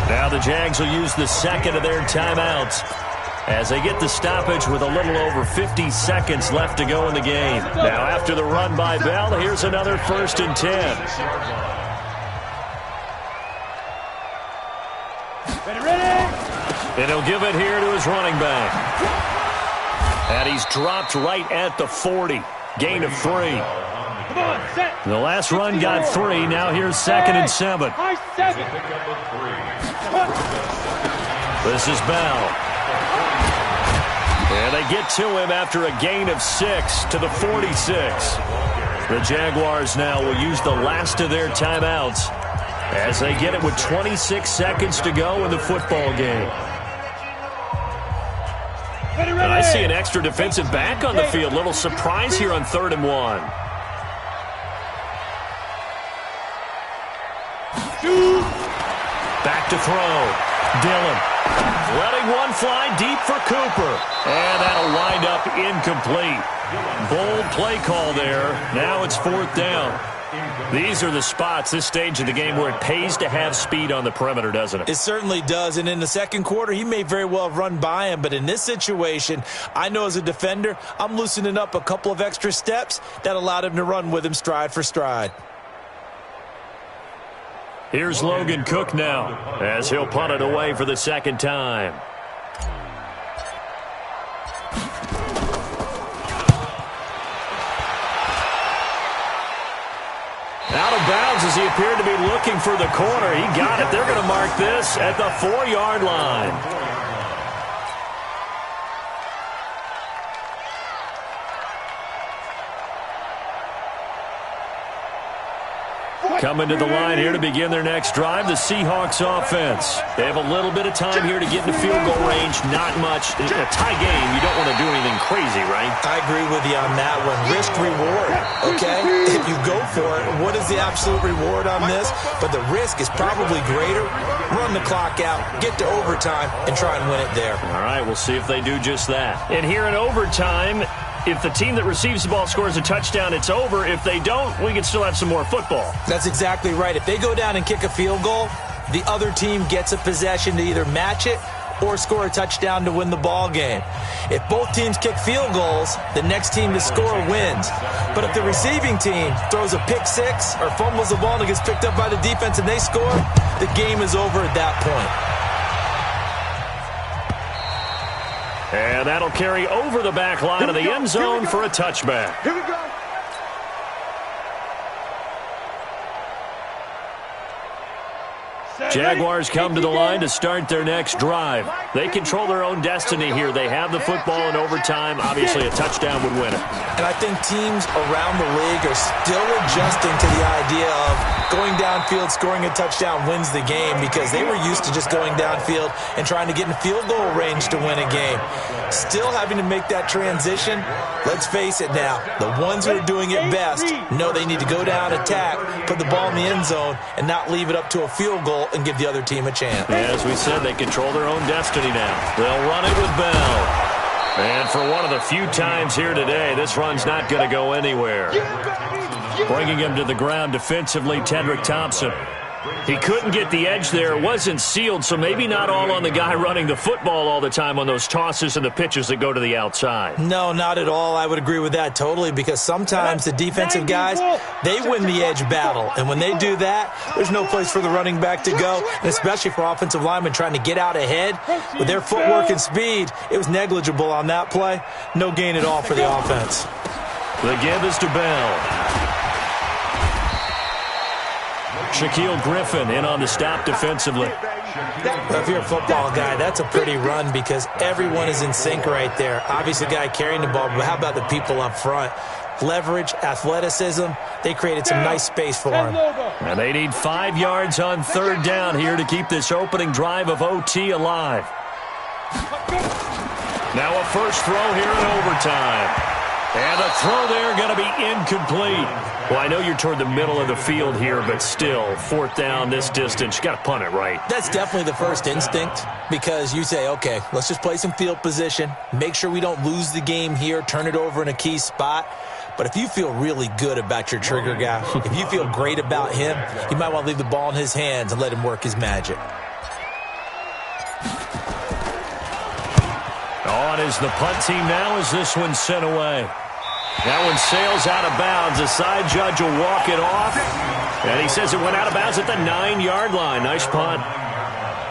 Now the Jags will use the second of their timeouts as they get the stoppage with a little over 50 seconds left to go in the game. Now after the run by Bell, here's another 1st and 10. And he'll give it here to his running back. And he's dropped right at the 40. Gain of 3. The last run got 3. Now here's 2nd and 7. This is Bell. And they get to him after a gain of 6 to the 46. The Jaguars now will use the last of their timeouts as they get it with 26 seconds to go in the football game. And I see an extra defensive back on the field. Little surprise here on 3rd and 1. Back to throw. Dillon letting one fly deep for Cooper. And that'll wind up incomplete. Bold play call there. Now it's 4th down. These are the spots, this stage of the game, where it pays to have speed on the perimeter, doesn't it? It certainly does, and in the second quarter, he may very well have run by him, but in this situation, I know as a defender, I'm loosening up a couple of extra steps that allowed him to run with him stride for stride. Here's Logan Cook now as he'll punt it away for the second time. Out of bounds as he appeared to be looking for the corner. He got it. They're going to mark this at the 4-yard line. Coming to the line here to begin their next drive, the Seahawks offense. They have a little bit of time here to get into field goal range. Not much. In a tie game, you don't want to do anything crazy, right? I agree with you on that one. Risk reward, okay? If you go for it, what is the absolute reward on this? But the risk is probably greater. Run the clock out, get to overtime, and try and win it there. All right, we'll see if they do just that. And here in overtime, if the team that receives the ball scores a touchdown, it's over. If they don't, we can still have some more football. That's exactly right. If they go down and kick a field goal, the other team gets a possession to either match it or score a touchdown to win the ball game. If both teams kick field goals, the next team to score wins. But if the receiving team throws a pick six or fumbles the ball and it gets picked up by the defense and they score, the game is over at that point. And that'll carry over the back line of the end zone for a touchback. Here we go. Jaguars come to the line to start their next drive. They control their own destiny here. They have the football in overtime. Obviously, a touchdown would win it. And I think teams around the league are still adjusting to the idea of going downfield, scoring a touchdown wins the game, because they were used to just going downfield and trying to get in field goal range to win a game. Still having to make that transition. Let's face it now, the ones who are doing it best know they need to go down, attack, put the ball in the end zone, and not leave it up to a field goal and give the other team a chance. As we said, they control their own destiny now. They'll run it with Bell. And for one of the few times here today, this run's not going to go anywhere. Bringing him to the ground defensively, Tedrick Thompson. He couldn't get the edge there. It wasn't sealed, so maybe not all on the guy running the football all the time on those tosses and the pitches that go to the outside. No, not at all. I would agree with that totally, because sometimes the defensive guys, they win the edge battle. And when they do that, there's no place for the running back to go, and especially for offensive linemen trying to get out ahead. With their footwork and speed, it was negligible on that play. No gain at all for the offense. The give is to Bell. Shaquille Griffin in on the stop defensively. If you're a football guy, that's a pretty run because everyone is in sync right there. Obviously, the guy carrying the ball, but how about the people up front? Leverage, athleticism, they created some nice space for him. And they need 5 yards on third down here to keep this opening drive of OT alive. Now a first throw here in overtime. And the throw there going to be incomplete. Well, I know you're toward the middle of the field here, but still, fourth down this distance, you got to punt it, right? That's definitely the first instinct because you say, okay, let's just play some field position, make sure we don't lose the game here, turn it over in a key spot. But if you feel really good about your trigger guy, if you feel great about him, you might want to leave the ball in his hands and let him work his magic. On is the punt team now as this one's sent away. That one sails out of bounds. The side judge will walk it off. And he says it went out of bounds at the 9-yard line. Nice punt.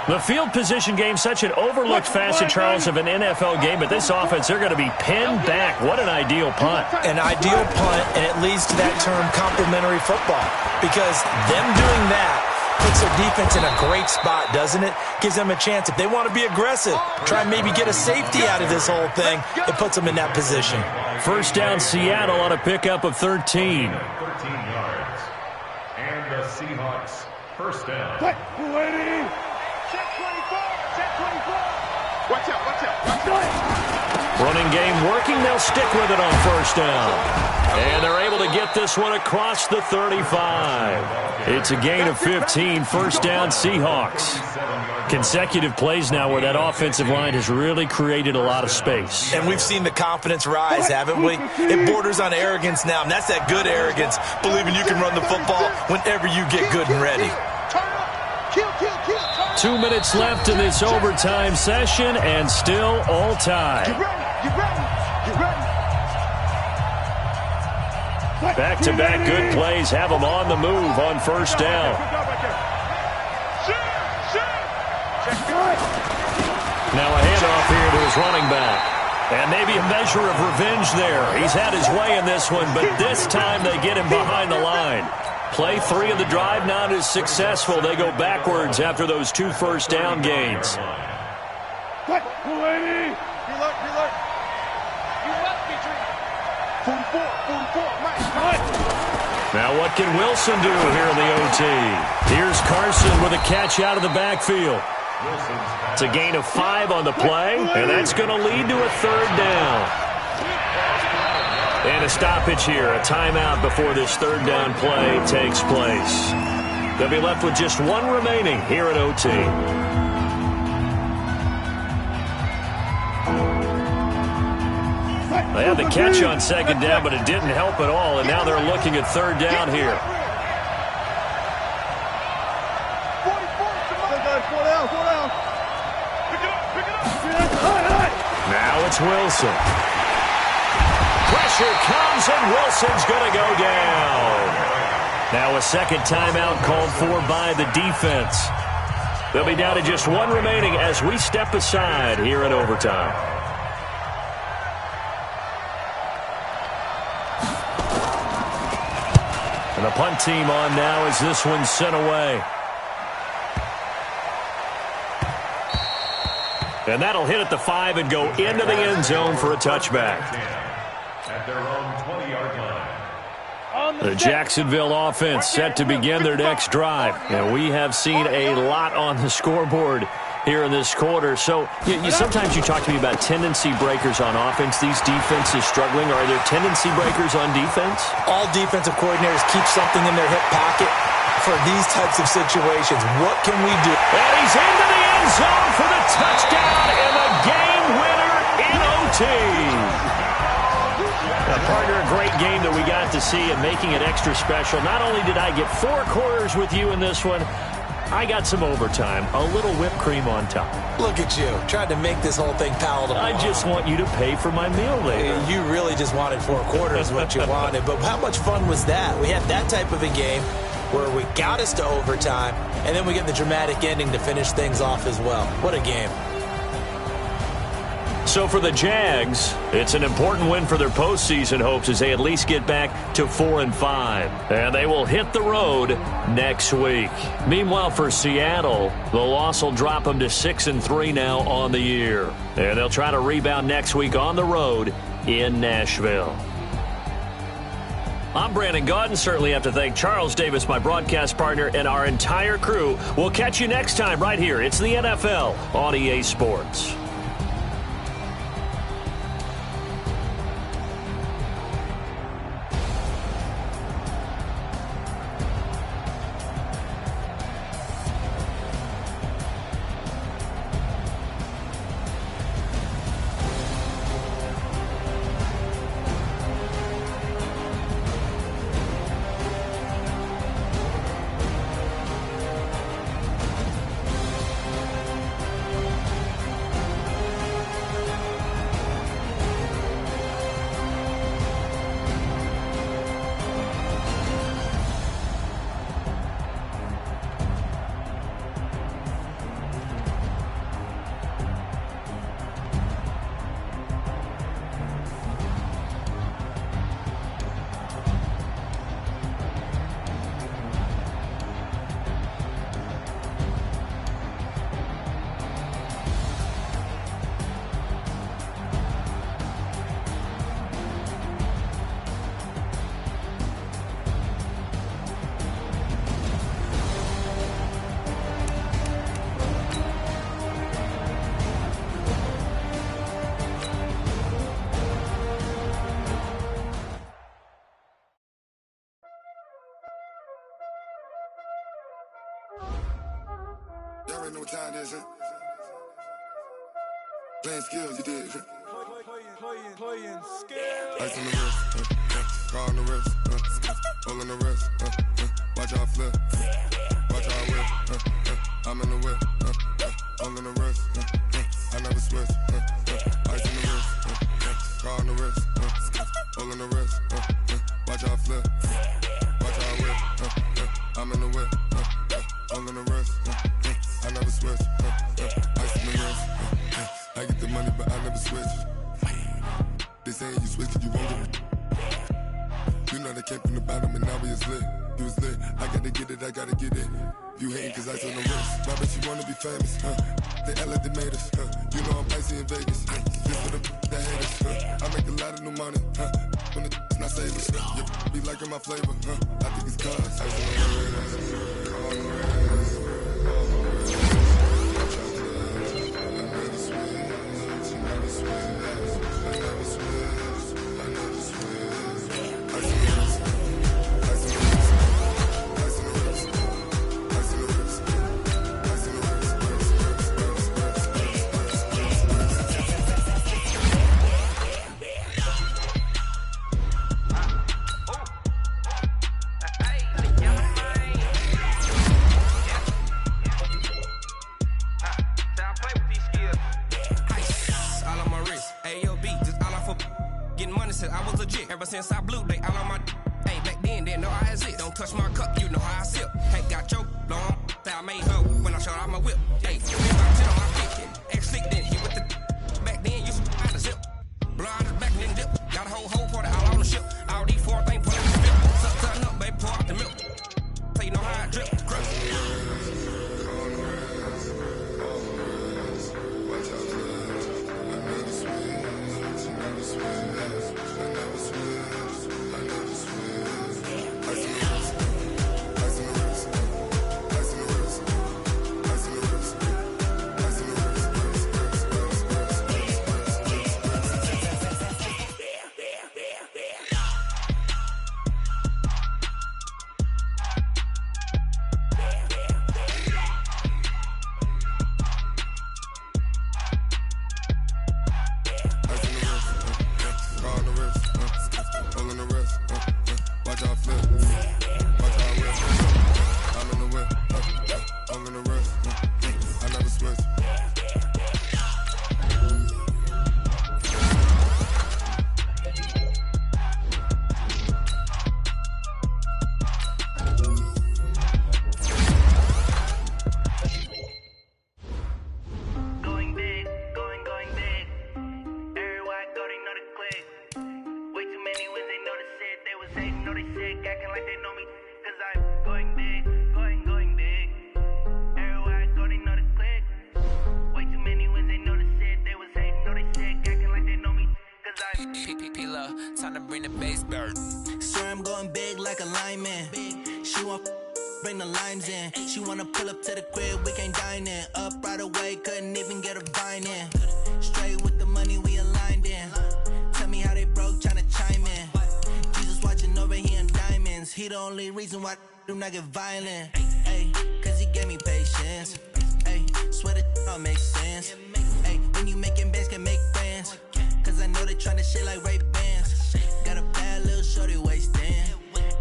The field position game, such an overlooked facet, Charles, of an NFL game. But this offense, they're going to be pinned back. What an ideal punt. An ideal punt, and it leads to that term complementary football. Because them doing that puts their defense in a great spot, doesn't it? Gives them a chance. If they want to be aggressive, try and maybe get a safety out of this whole thing, it puts them in that position. First down, Seattle on a pickup of 13. 13 yards. And the Seahawks, first down. Check 24. Check 24. Watch out, watch out, watch out. Running game working. They'll stick with it on first down. And they're able to get this one across the 35. It's a gain of 15. First down, Seahawks. Consecutive plays now where that offensive line has really created a lot of space. And we've seen the confidence rise, haven't we? It borders on arrogance now, and that's that good arrogance, believing you can run the football whenever you get good and ready. 2 minutes left in this overtime session, and still all tied. Back-to-back good plays have them on the move on first down. Now a handoff here to his running back. And maybe a measure of revenge there. He's had his way in this one, but this time they get him behind the line. Play 3 of the drive not as successful. They go backwards after those 2 first down gains. Now what can Wilson do here in the OT? Here's Carson with a catch out of the backfield. It's a gain of 5 on the play, and that's going to lead to a third down. And a stoppage here, a timeout before this third down play takes place. They'll be left with just 1 remaining here at OT. They had the catch on second down, but it didn't help at all, and now they're looking at third down here. Now it's Wilson. Pressure comes, and Wilson's going to go down. Now a second timeout called for by the defense. They'll be down to just 1 remaining as we step aside here in overtime. And the punt team on now as this one's sent away. And that'll hit at the 5 and go into the end zone for a touchback. At their own 20-yard line. The Jacksonville offense set to begin their next drive. And we have seen a lot on the scoreboard here in this quarter. So sometimes you talk to me about tendency breakers on offense. These defenses struggling. Are there tendency breakers on defense? All defensive coordinators keep something in their hip pocket for these types of situations. What can we do? And he's into the end zone for the touchdown and the game winner in OT. Partner, a great game that we got to see and making it extra special. Not only did I get 4 quarters with you in this one, I got some overtime, a little whipped cream on top. Look at you, trying to make this whole thing palatable. I just want you to pay for my meal later. You really just wanted 4 quarters what you wanted, but how much fun was that? We had that type of a game where we got us to overtime, and then we get the dramatic ending to finish things off as well. What a game. So for the Jags, it's an important win for their postseason hopes as they at least get back to 4-5. And they will hit the road next week. Meanwhile, for Seattle, the loss will drop them to 6-3 now on the year. And they'll try to rebound next week on the road in Nashville. I'm Brandon Gaudin. Certainly have to thank Charles Davis, my broadcast partner, and our entire crew. We'll catch you next time right here. It's the NFL on EA Sports. Y'all already know what time it is, huh? Playing skills, you did, huh? Playing skills. Ice on the wrist, car on the wrist, hole on the wrist, watch out flip, watch out whip, I'm in the whip, hole in the wrist, I never switch, ice on the wrist, car on the wrist, hole in the wrist, watch out flip, watch out whip, I'm in the whip, hole in the wrist, I never switch, ice on the wrist, I get the money but I never switch. They saying you switch it, you won't get it. You know they came from the bottom and now we is lit. You was lit, I gotta get it, I gotta get it. You hating cause ice on the wrist. Why bet you wanna be famous, huh? They act like they made us, huh? You know I'm icy in Vegas, just for the that hate us, huh? I make a lot of new money, huh? When the not savers, you be liking my flavor, huh? I think it's cause ice on the wrist. Ever since I blew, they all on my hey, back then, didn't know I had it. Don't touch my cup, you know how I sip. Hey, got your long, that I made her when I showed out my whip. Hey, been about 10 on my dick. Ex-slick, then hit with the back then, used to have the zip. Blow out his back and then dip. Got a whole party all on the ship. All these four things, pull out the flip. Suck up, baby, pour out the milk. So you know how I drip. sick, acting like they know me. Cause I'm going big, going big. Everywhere I go, they know the click. Way too many wins, they know the shit. They was hating, know they sick, acting like they know me. Cause I'm P-P-P-Love, time to bring the bass bird. Swear I'm going big like a lineman. She want bring the limes in. She wanna pull up to the crib, we can't dine in. Up right away, couldn't even get a vine in. Straight with the money we aligned in. Tell me how they broke, tryna chime in. Jesus watching over here in diamonds. He the only reason why I do not get violent. Ay, cause he gave me patience. Ay, swear that all makes sense. Ay, when you making bands can make friends. Cause I know they tryna shit like Ray-Bans. Got a bad little shorty wasting.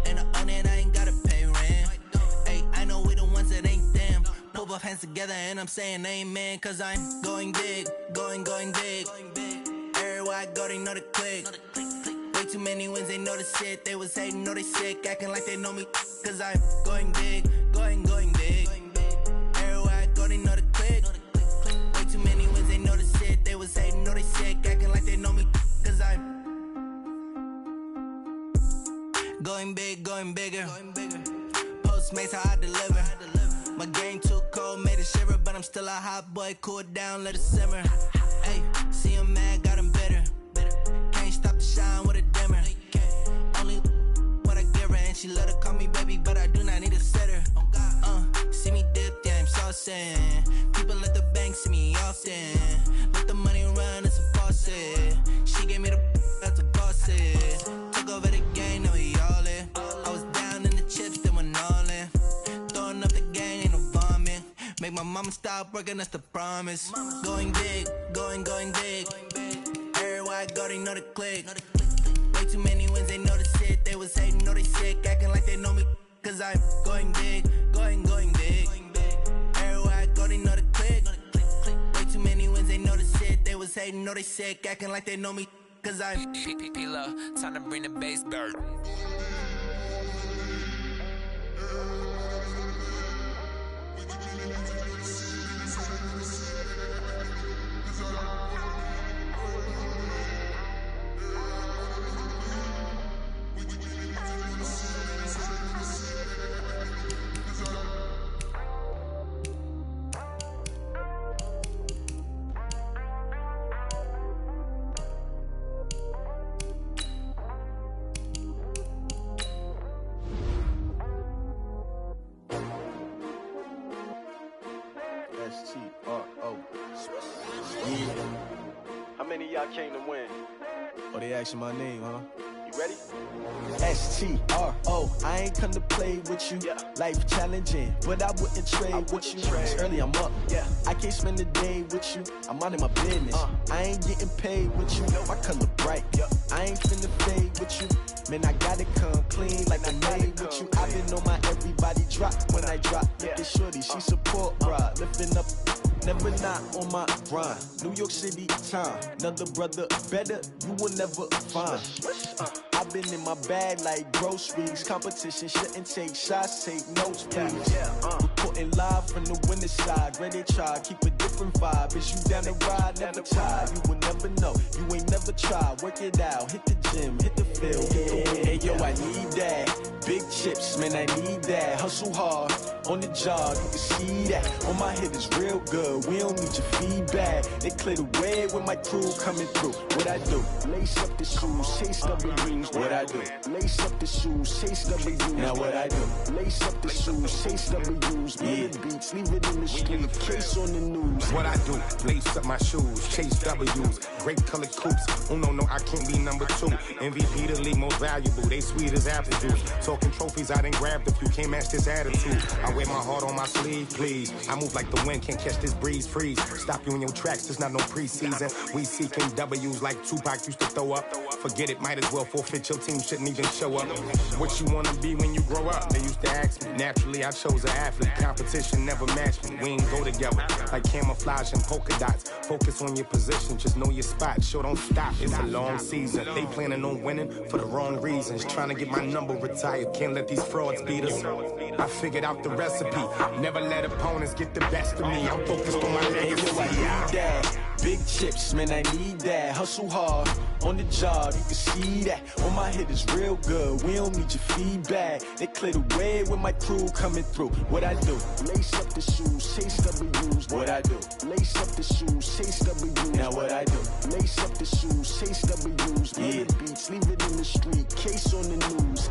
And I own it, I ain't gotta pay rent. Ay, I know we the ones that ain't them. Put both hands together and I'm saying amen. Cause I'm going big, going big. Everywhere I go, they know the click. Way too many wins, they know the shit. They was hating, know they sick, acting like they know me. Cause I'm going big, going big. Everywhere I go, they know the click. Way too many wins, they know the shit. They was hating, know they sick, acting like they know me. Cause I'm going big, going bigger. Postmates how I deliver. My game too cold, made it shiver, but I'm still a hot boy. Cool it down, let it simmer. Hey, see him mad, got him bitter. Can't stop the shine with a dimmer. Only what I give her, and she let her call me baby, but I do not need a sitter. See me dip, yeah, I'm saucing. People at the bank see me often. Let the money run, it's a faucet. She gave me the that's a faucet. Took over the game, now we all in. I was down in the chips, then went all in. Throwing up the gang, ain't no vomit. Make my mama stop working, that's the promise. Going big, going big. Everywhere I go, they know the click. Way too many wins, they know the shit. They was hating, know they sick, acting like they know me. Cause I'm going big, going big. Everywhere I go, they know the click. Way too many wins, they know the shit. They was hating, know they sick, acting like they know me. Cause I'm P-P-P-Love, time to bring the bass bird. S-T-R-O. Yeah. How many of y'all came to win? Oh, they asking my name, huh? You ready? S-T-R-O. I ain't come to play with you. Yeah. Life challenging, but I wouldn't trade with you. It's early, I'm up. Yeah. I can't spend the day with you. I'm minding my business. I ain't getting paid with you. My color bright. Yeah. I ain't finna fade with you. Man, I gotta come clean like I made with you. I've been on my everybody drop when I drop. Look at shorty, she support ride. Lifting up, never not on my grind. New York City time, another brother better, you will never find. I've been in my bag like groceries. Competition shouldn't take shots, take notes, please. Reporting live from the winner's side. Ready to try, keep a different vibe. Is you down the ride, never tired. You will never know, you ain't never tried. Work it out, hit the gym, hit the field, hit the win. Hey yo, I need that. Big chips, man, I need that. Hustle hard, on the job, you can see that. On my hit is real good, we don't need your feedback. They clear the way when my crew coming through. What I do? Lace up the shoes, chase W's. What I do? Lace up the shoes, chase W's. Now what I do? Lace up the shoes, chase W's. Yeah. Beats, leave it in the street, case on the news. What I do? Lace up my shoes, chase W's. Great colored coops. Oh no, I can't be number 2. MVP the league most valuable. They sweet as apple juice. Talking trophies, I done grabbed a few. Can't match this attitude. I wear my heart on my sleeve, please. I move like the wind, can't catch this breeze. Freeze. Stop you in your tracks. There's not no preseason. We seeking W's like Tupac used to throw up. Forget it, might as well forfeit. Your team shouldn't even show up. What you wanna be when you grow up? They used to ask me. Naturally, I chose an athlete. Competition never matched me. We ain't go together like camouflage and polka dots. Focus on your position, just know your spot. Sure, don't stop. It's a long season. They planning on winning for the wrong reasons. Trying to get my number retired. Can't let these frauds beat us. I figured out the recipe. Never let opponents get the best of me. I'm focused on my legacy. Big chips, man, I need that. Hustle hard, on the job, you can see that. On my head is real good, we don't need your feedback. They clear the way with my crew coming through. What I do? Lace up the shoes, chase W's. What I do? Lace up the shoes, chase W's. Now what I do? Lace up the shoes, chase W's. Yeah. The beats, leave it in the street, case on the news.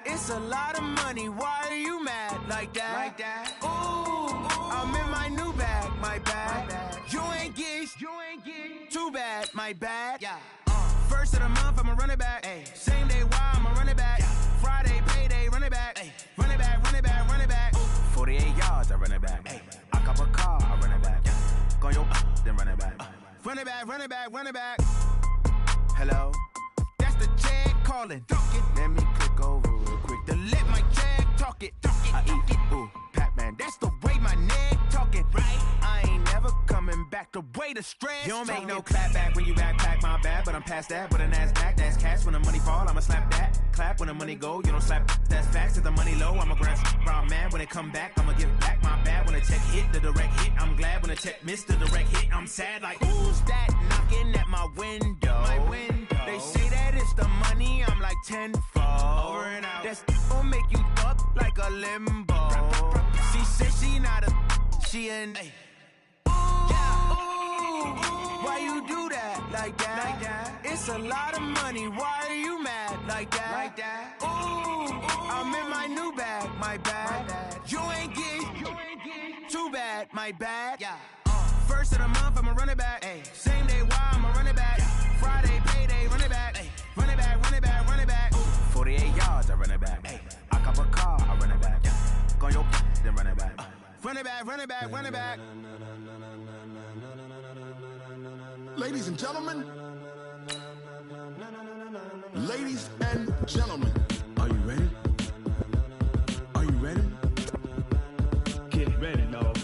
It's a lot of money, why are you mad like that? Ooh, I'm in my new bag, my bad. You ain't get too bad, my bad. Yeah. First of the month, I'ma run it back. Ay. Same day, why I'ma run it back. Yeah. Friday, payday, run it back. Ay. Run it back, run it back, run it back. Ooh. 48 yards, I run it back. Ay. I cop a car, I run it back. Yeah. Go yo, then run it back. Run it back, run it back, run it back. Hello? That's the Jag calling. Let me click over real quick to let my Jag talk it. I eat it, ooh, Pac-Man. That's the way my neck talking, right? I ain't never coming back the way the stress. You don't make no clap back when you backpack, my bad, but I'm past that. With a NASDAQ, that's cash. When the money fall, I'ma slap that. Clap when the money go, you don't slap. That's facts. If the money low, I'ma grab brown man. When it come back, I'ma give back my bad. When the check hit, the direct hit, I'm glad. When the check missed the direct hit, I'm sad. Like, who's that knocking at my window? My window. They say that it's the money, I'm like tenfold. Over and out. That's gon' make you up like a limbo. She said she not a, she an. Ooh, why you do that like that? It's a lot of money, why are you mad like that? Ooh, I'm in my new bag, my bad. You ain't get too bad, my bad. Yeah. First of the month, I'ma run it back. Ay. Same day, why I'ma run it back. Friday, payday, run it back. Ay. Run it back, run it back, run it back. Ooh. 48 yards, I run it back. Ay. I cop a car, I run it back. Go yo, then run it back. Run it back, run it back, run it back. Ladies and gentlemen. Ladies and gentlemen. Are you ready? Are you ready? Get ready, dog.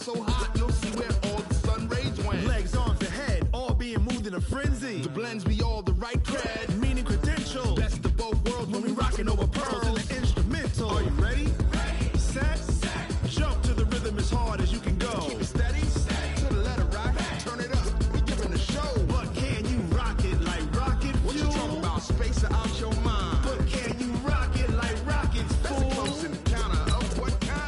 So hot, you'll see where all the sun rays went. Legs, arms, and head, all being moved in a frenzy. The blends be all the right cred, meaning credentials. Best of both worlds when we rockin' over pearls in the instrumental. Are you ready? Set, jump to the rhythm as hard as you can go. Keep it steady, to the letter rock, turn it up, we giving a show. But can you rock it like rocket fuel? What you talking about, space or out your mind? But can you rock it like rockets, fool? That's a close encounter of what kind?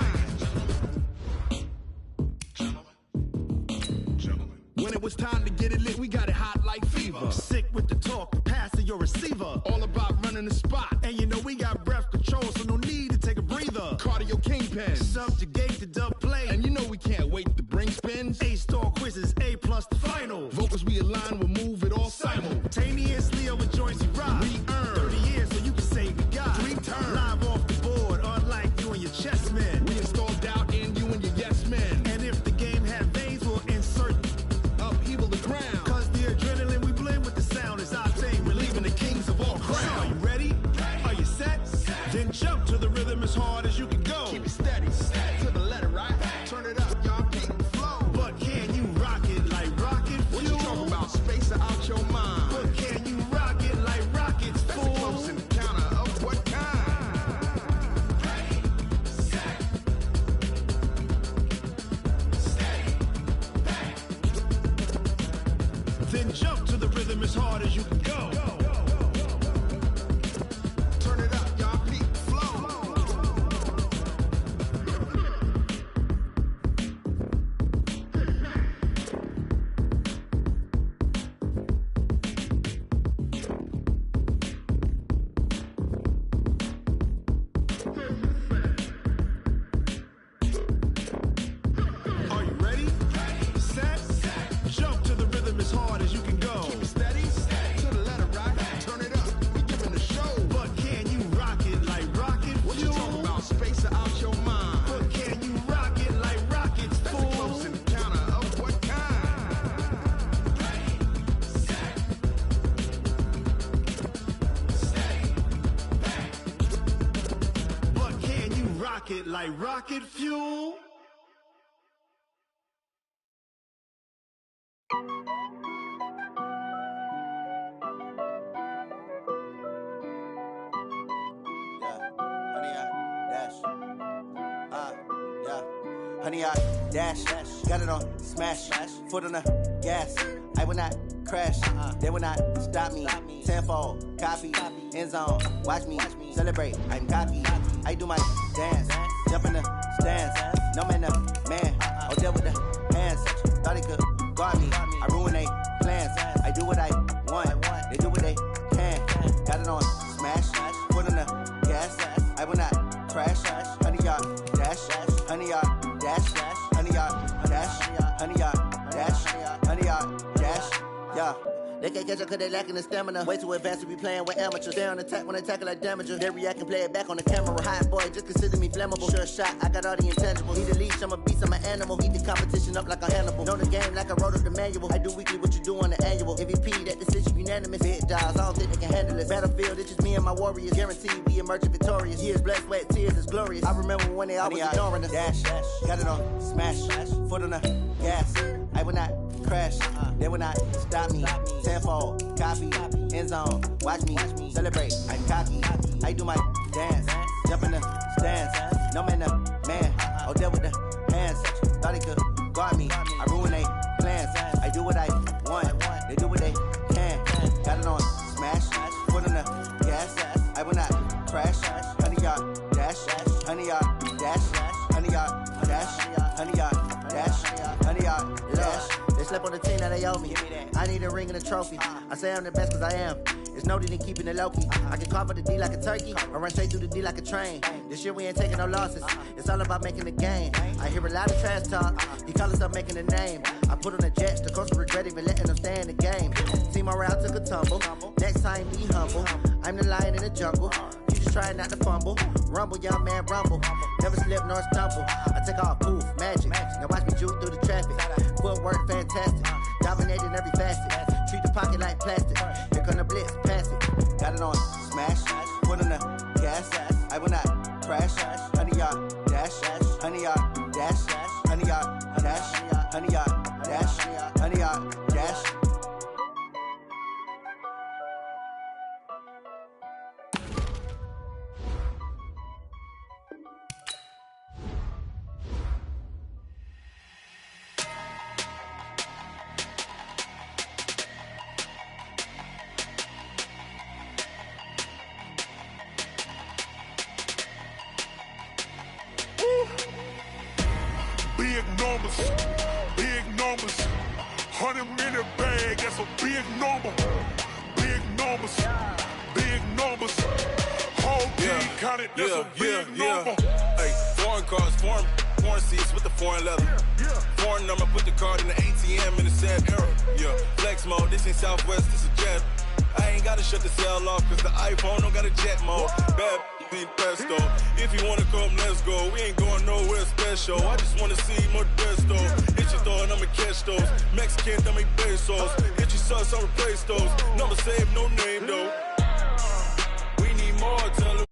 When it was time to get it lit, we got it hot like fever. Sick with the talk, passing your receiver. All about running the spot. And you know we got breath control, so no need to take a breather. Cardio kingpin. Subjugate the dub play. And you know we can't wait to bring spins. A-star quizzes, A+ the final. Vocals we align, we'll move it all simultaneously over joints you rock. We earn 30 years so you can say we got 3 turns. Live off the board, unlike you and your chess men. We install doubt in you and your yes men. And if the game had veins, we'll insert upheaval the ground. Cause the adrenaline we blend with the sound is our thing, relieving the kings of all crowns. So are you ready? Are you set? Then jump to the rhythm as hard as you can go. Keep it steady, to the letter right. Turn it up, y'all keep the flow. But can you rock it like rocket fuel? What you talking about, space or out your mind? But can you rock it like rockets, fool? That's a close encounter of what kind? Ready, set, steady, back. Then jump to the rhythm as hard as you can go. Turn it up, y'all keep the flow. like rocket fuel. Honey, I dash, got it on smash, foot on the gas. I will not crash, they will not stop me. Tenfold, copy, end zone, watch me celebrate. I'm cocky, I do my dance, jump in the stands. No man, man, I'll deal with the hands. Thought he could guard me, I ruin they plans. I do what I want, they do what they can. Got it on smash, foot on the gas. I will not crash, honey, y'all dash, honey, y'all dash, honey, y'all dash, honey, y'all dash, honey, y'all dash, yeah. They can't catch up cause they lacking the stamina. Way too advanced to be playing with amateurs. Stay on attack when they tackle like damagers. They react and play it back on the camera. Hot boy, just consider me flammable. Sure shot, I got all the intangibles. Need a leash, I'm a beast, I'm an animal. Eat the competition up like a Hannibal. Know the game like I wrote up the manual. I do weekly what you do on the annual. MVP, that decision unanimous. Big dials, I don't think they can handle it. Battlefield, it's just me and my warriors. Guaranteed we emerging victorious. Years, blood, sweat, tears, it's glorious. I remember when they always ignoring us. Dash, got it on smash, foot on the gas. I will not crash, they will not stop me. Tenfold, copy, end zone, watch me celebrate. I'm cocky, I do my dance, jump in the stands. No man, man, I'll deal with the hands. Thought he could guard me, I ruin they plans. I do what I want, they do what they can. Got it on smash, foot on the gas. I will not crash, honey, y'all dash, honey, y'all dash, honey, y'all dash, honey, y'all dash, honey, y'all dash. They slept on the team that they owe me. I need a ring and a trophy. I say I'm the best cause I am. It's noted in keeping it low-key. I can carve up the D like a turkey or run straight through the D like a train. This year we ain't taking no losses. It's all about making the game. I hear a lot of trash talk. He call himself making a name. I put on the Jets. The coach regret even letting them stay in the game. Team morale took a tumble. Next time be humble. I'm the lion in the jungle. You just trying not to fumble. Rumble, young man, rumble. Never slip nor stumble. I take off, poof, magic. Now watch me juke through the traffic. Footwork fantastic. Dominating every facet. Treat the pocket like plastic. Here come the blitz, pass it. Got it on smash, foot on the gas. I will not crash. Honey, y'all dash, honey, y'all dash, honey, y'all dash, honey, y'all dash, honey, y'all dash. Big numbers, 100 minute bag, that's a big number. Big numbers, whole team counted, that's a big number. Hey, foreign cars, foreign seats with the foreign leather. Foreign number, put the card in the ATM in the sad era. Yeah, flex mode, this ain't Southwest, this is jet. I ain't gotta shut the cell off, cause the iPhone don't got a jet mode. Bad need pesto. If you wanna come, let's go. We ain't going nowhere special. I just wanna see more desto. Hit your thought, I'ma catch those. Mexican, dame pesos. Hit your sauce, I'll replace those. Number saved, no name though. We need more, tell